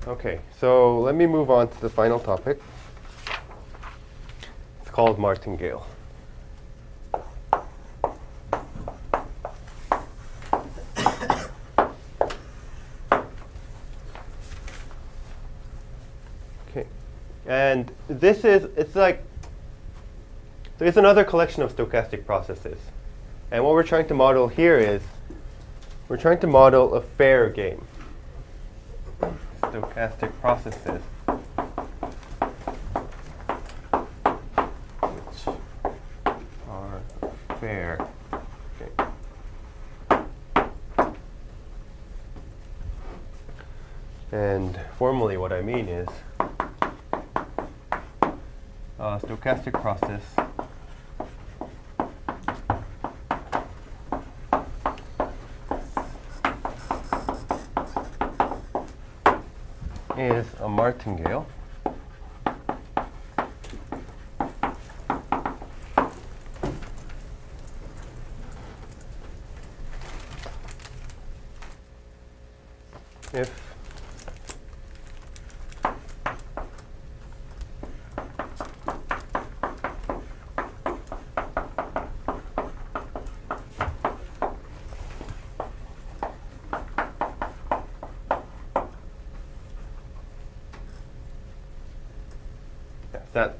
Okay, so let me move on to the final topic. It's called martingale. Okay, and it's another collection of stochastic processes. And what we're trying to model here is, we're trying to model a fair game. Stochastic processes which are fair. Okay. And formally what I mean is a stochastic process is a martingale if that's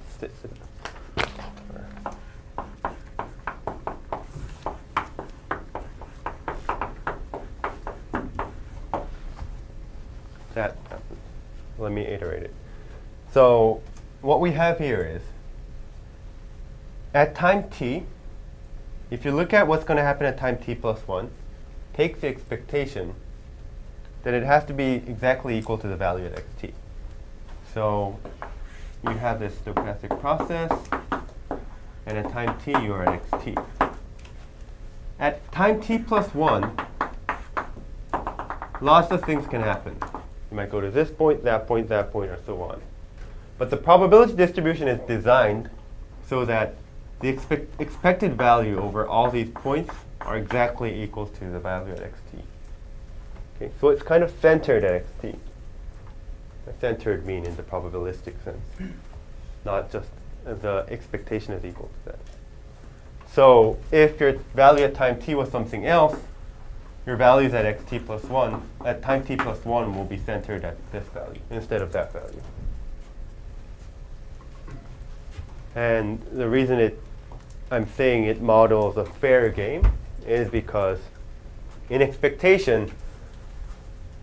that. Let me iterate it. So what we have here is, at time t, if you look at what's going to happen at time t plus 1, take the expectation then it has to be exactly equal to the value at xt. So you have this stochastic process, and at time t you are at xt. At time t plus 1, lots of things can happen. You might go to this point, or so on. But the probability distribution is designed so that the expected value over all these points are exactly equal to the value at xt. Okay, so it's kind of centered at xt. Centered mean in the probabilistic sense, not just the expectation is equal to that. So if your value at time t was something else, your values at xt plus 1, at time t plus 1 will be centered at this value instead of that value. And the reason I'm saying it models a fair game is because in expectation,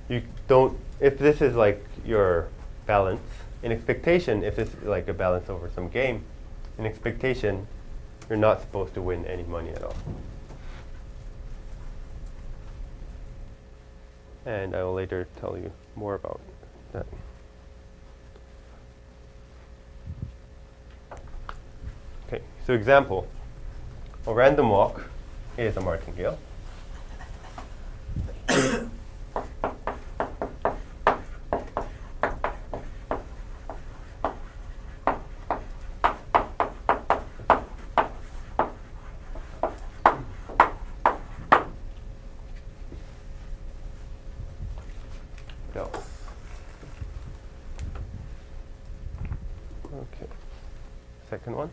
you don't, if this is like your balance, in expectation, if this is like a balance over some game, in expectation, you're not supposed to win any money at all. And I will later tell you more about that. Okay, so example, a random walk is a martingale. Okay, second one.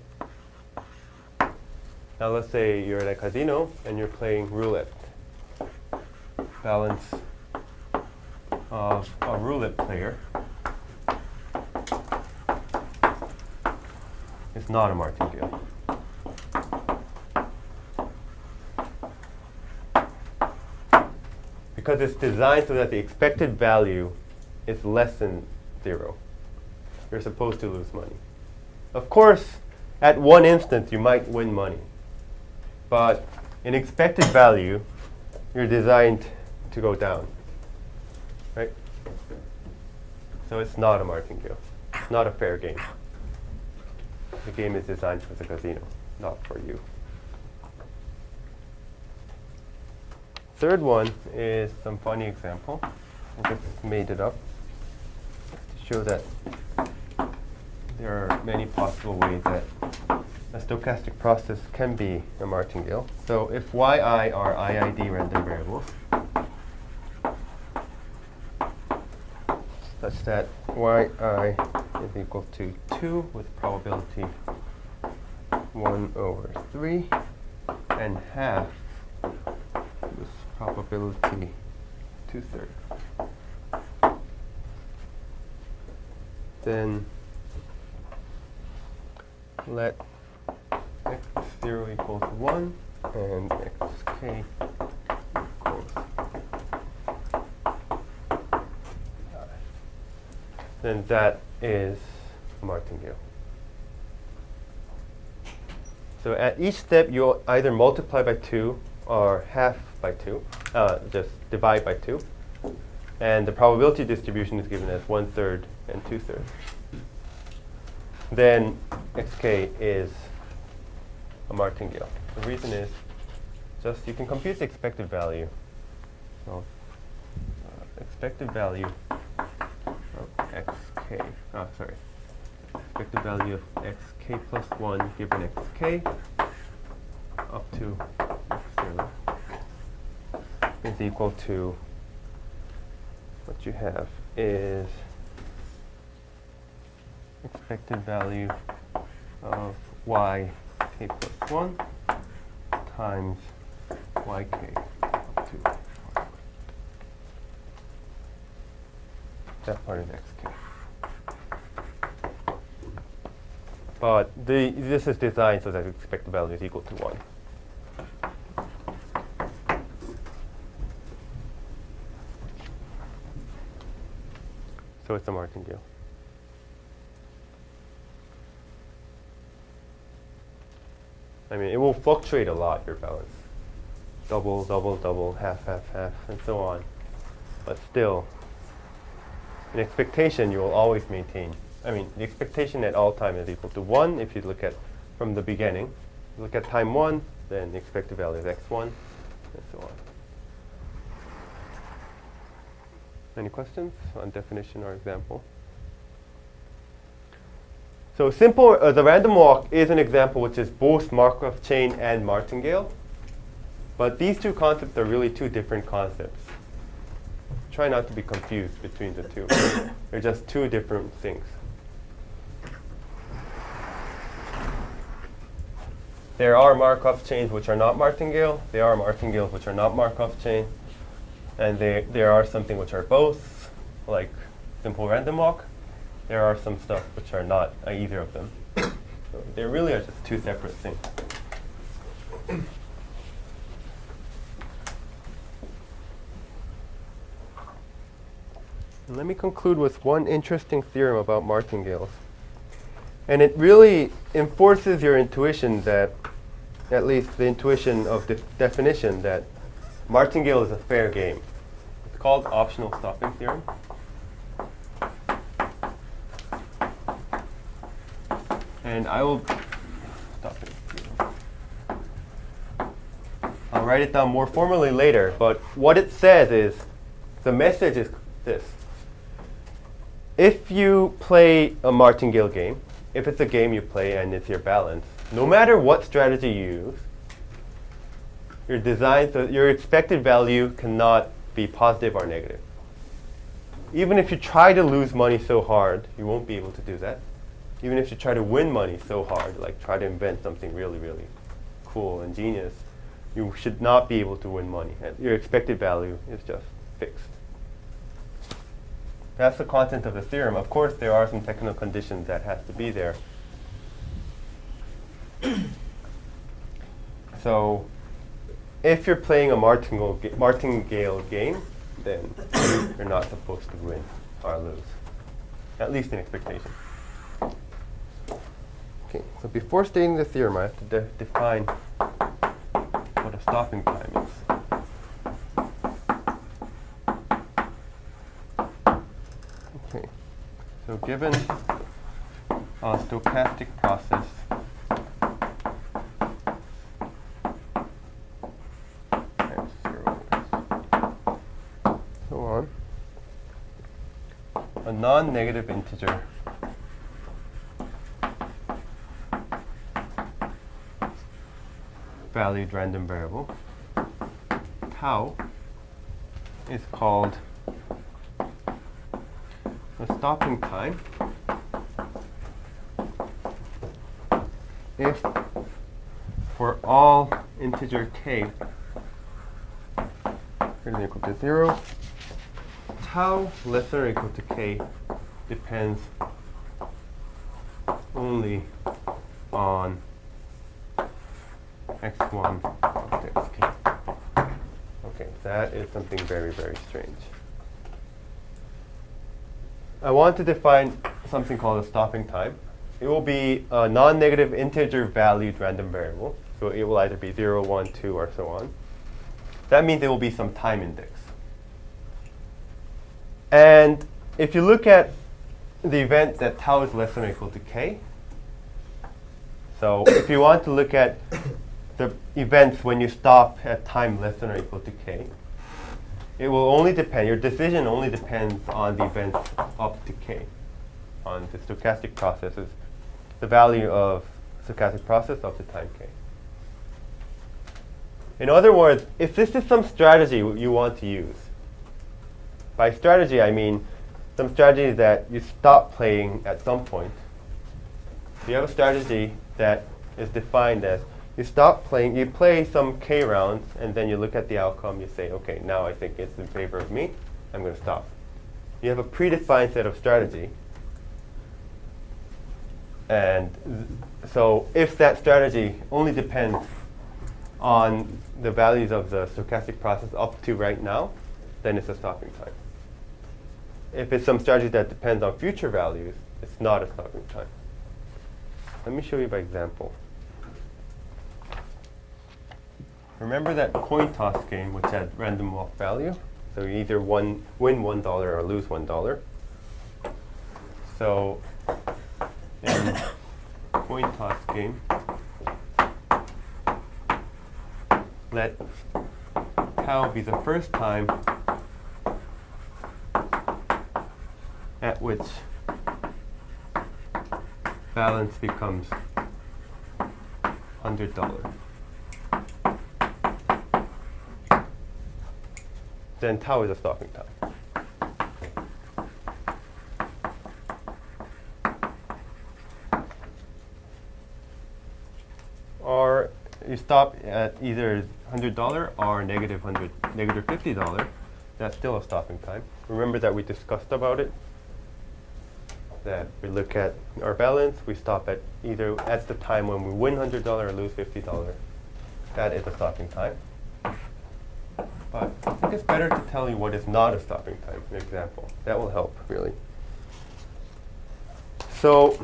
Now let's say you're at a casino and you're playing roulette. Balance of a roulette player is not a martingale. Because it's designed so that the expected value is less than 0. You're supposed to lose money. Of course, at one instance, you might win money. But in expected value, you're designed to go down, right? So it's not a martingale. It's not a fair game. The game is designed for the casino, not for you. Third one is some funny example. I just made it up to show that there are many possible ways that a stochastic process can be a martingale. So if yi are IID random variables, such that yi is equal to 2 with probability 1/3 and half with probability 2/3. Then let x0 equals 1 and xk equals then that is a martingale. So at each step, you'll either multiply by 2 or half by 2, just divide by 2. And the probability distribution is given as 1/3 and 2/3. Then xk is a martingale. The reason is just you can compute the expected value. So expected value of xk, expected value of xk plus 1 given xk up to x0 is equal to what you have is expected value of yk plus 1 times yk up to that part is xk. But this is designed so that the expected value is equal to 1. So it's a martingale. I mean, it will fluctuate a lot, your balance. Double, double, double, half, half, half, and so on. but still, an expectation you will always maintain. I mean, the expectation at all time is equal to 1 if you look at from the beginning. You look at time 1, then the expected value is x1, and so on. Any questions on definition or example? So simple, the random walk is an example which is both Markov chain and martingale. But these two concepts are really two different concepts. Try not to be confused between the two. They're just two different things. There are Markov chains which are not martingale. There are martingales which are not Markov chain. And there are something which are both, like simple random walk. There are some stuff which are not either of them. So they really are just two separate things. And let me conclude with one interesting theorem about martingales. And it really enforces your intuition that, at least the intuition of the definition, that martingale is a fair game. It's called optional stopping theorem. And I will stop it. I'll write it down more formally later, but what it says is, the message is this. If you play a martingale game, if it's a game you play and it's your balance, no matter what strategy you use, your expected value cannot be positive or negative. Even if you try to lose money so hard, you won't be able to do that. Even if you try to win money so hard, like try to invent something really, really cool and genius, you should not be able to win money. Your expected value is just fixed. That's the content of the theorem. Of course, there are some technical conditions that has to be there. So, if you're playing a martingale game, then you're not supposed to win or lose, at least in expectation. Okay, so before stating the theorem, I have to define what a stopping time is. Okay, so given a stochastic process x0, so on, a non-negative integer valued random variable, tau, is called the stopping time if for all integer k greater than or equal to 0, tau less than or equal to k depends only on x1 of xk. Okay, that is something very, very strange. I want to define something called a stopping time. It will be a non-negative integer valued random variable. So it will either be 0, 1, 2, or so on. That means there will be some time index. And if you look at the event that tau is less than or equal to k, so if you want to look at the events when you stop at time less than or equal to k, it will only depend, your decision only depends on the events up to k, on the stochastic processes, the value of stochastic process up to time k. In other words, if this is some strategy you want to use, by strategy I mean some strategy that you stop playing at some point. You have a strategy that is defined as you stop playing, you play some k rounds, and then you look at the outcome, you say, okay, now I think it's in favor of me, I'm going to stop. You have a predefined set of strategy. And so if that strategy only depends on the values of the stochastic process up to right now, then it's a stopping time. If it's some strategy that depends on future values, it's not a stopping time. Let me show you by example. Remember that coin toss game which had random walk value? So you either win $1 or lose $1. So in coin toss game, let tau be the first time at which balance becomes $100. Then tau is a stopping time. Or you stop at either $100 or negative $50. That's still a stopping time. Remember that we discussed about it? That we look at our balance, we stop at either at the time when we win $100 or lose $50. That is a stopping time. But I think it's better to tell you what is not a stopping time, an example. That will help, really. So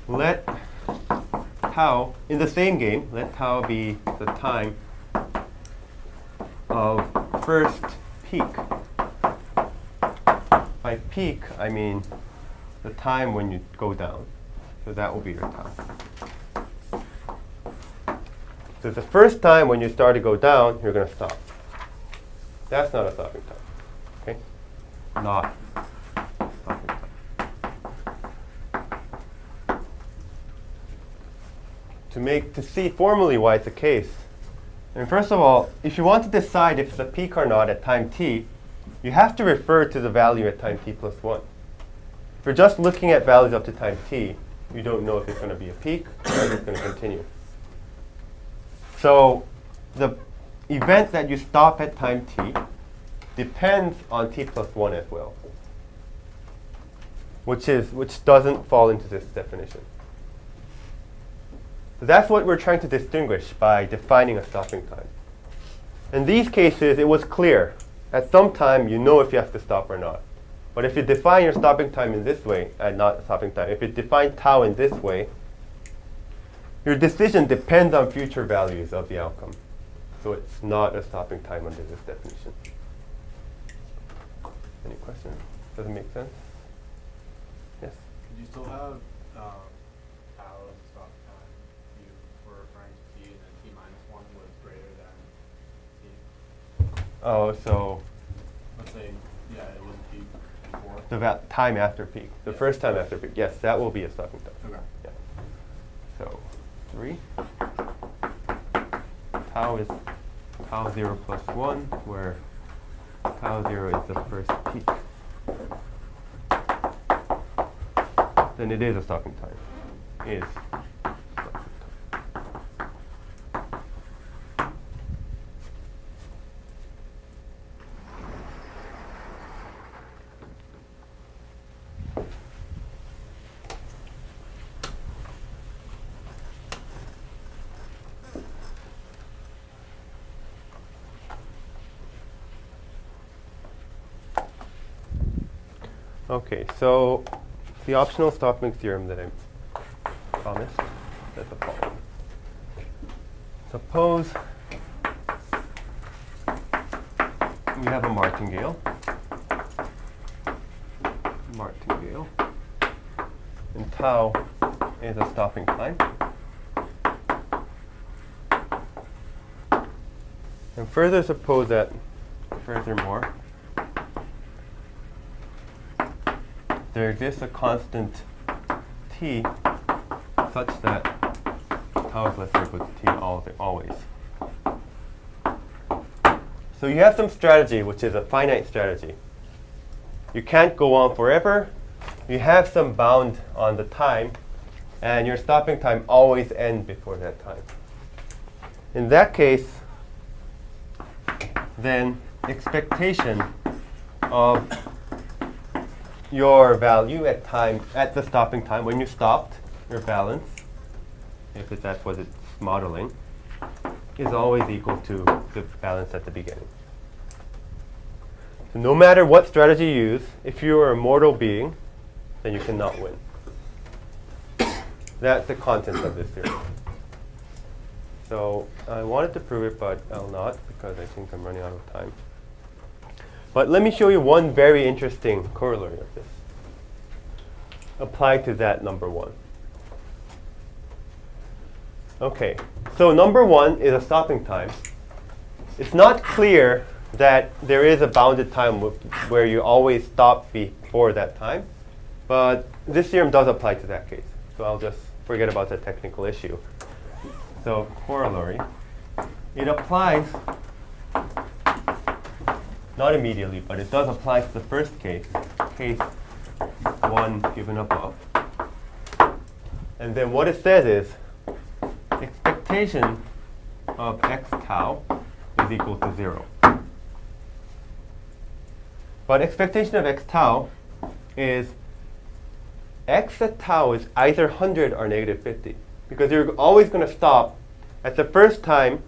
let tau, in the same game, let tau be the time of first peak. By peak, I mean the time when you go down. So that will be your tau. So the first time when you start to go down, you're going to stop. That's not a stopping time. Okay? Not stopping time. To see formally why it's the case, and first of all, if you want to decide if it's a peak or not at time t, you have to refer to the value at time t plus 1. If you're just looking at values up to time t, you don't know if it's going to be a peak or if it's going to continue. So the event that you stop at time t depends on t plus 1 as well, which doesn't fall into this definition. So that's what we're trying to distinguish by defining a stopping time. In these cases, it was clear. At some time, you know if you have to stop or not. But if you define your stopping time in this way, not stopping time, if you define tau in this way, your decision depends on future values of the outcome. So it's not a stopping time under this definition. Any questions? Does it make sense? Yes? Could you still have tau as a stop time if you were referring to t and then t minus 1 was greater than t? Oh, so Let's say, yeah, it was peak before. the time after peak, the first time after peak. Yes, that will be a stopping time. Okay. Yeah. So 3. Tau is tau 0 plus 1, where tau 0 is the first peak. Then it is a stopping time. Is stopping time. Okay, so the optional stopping theorem that I promised says the following. Suppose we have a martingale. And tau is a stopping time. And further suppose that, furthermore, there exists a constant t such that tau is less or equal to t always. So you have some strategy, which is a finite strategy. You can't go on forever. You have some bound on the time, and your stopping time always ends before that time. In that case, then expectation of your value at the stopping time, when you stopped your balance, if that's what it's modeling, is always equal to the balance at the beginning. So no matter what strategy you use, if you are a mortal being, then you cannot win. That's the content of this theory. So I wanted to prove it, but I'll not because I think I'm running out of time. But let me show you one very interesting corollary of this. Apply to that number 1. Okay, so number 1 is a stopping time. It's not clear that there is a bounded time where you always stop before that time, but this theorem does apply to that case. So I'll just forget about the technical issue. So corollary, it applies, not immediately, but it does apply to the first case, case 1 given above. And then what it says is, expectation of x tau is equal to 0. But expectation of x tau is x at tau is either 100 or negative 50. Because you're always going to stop at the first time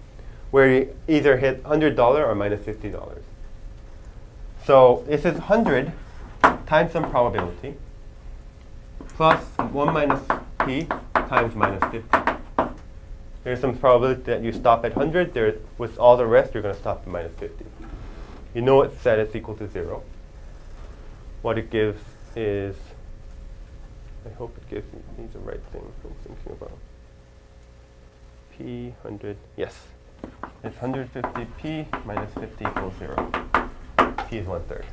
where you either hit $100 or minus $50. So this is 100 times some probability plus 1 minus p times minus 50. There's some probability that you stop at 100. With all the rest, you're going to stop at minus 50. You know it's set it's equal to 0. What it gives is, I hope it gives me the right thing I'm thinking about. P 100, yes. It's 150p minus 50 equals 0. P is 1/3.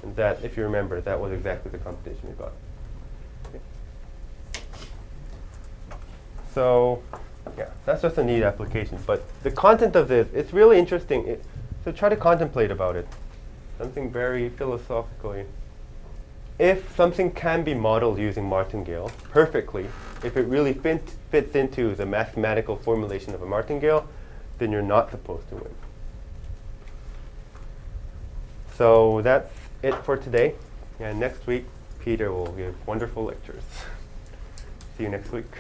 And that, if you remember, that was exactly the computation we got. Okay. So, yeah, that's just a neat application. But the content of this, it's really interesting. So try to contemplate about it. Something very philosophically. If something can be modeled using martingale perfectly, if it really fits into the mathematical formulation of a martingale, then you're not supposed to win. So that's it for today. And next week, Peter will give wonderful lectures. See you next week.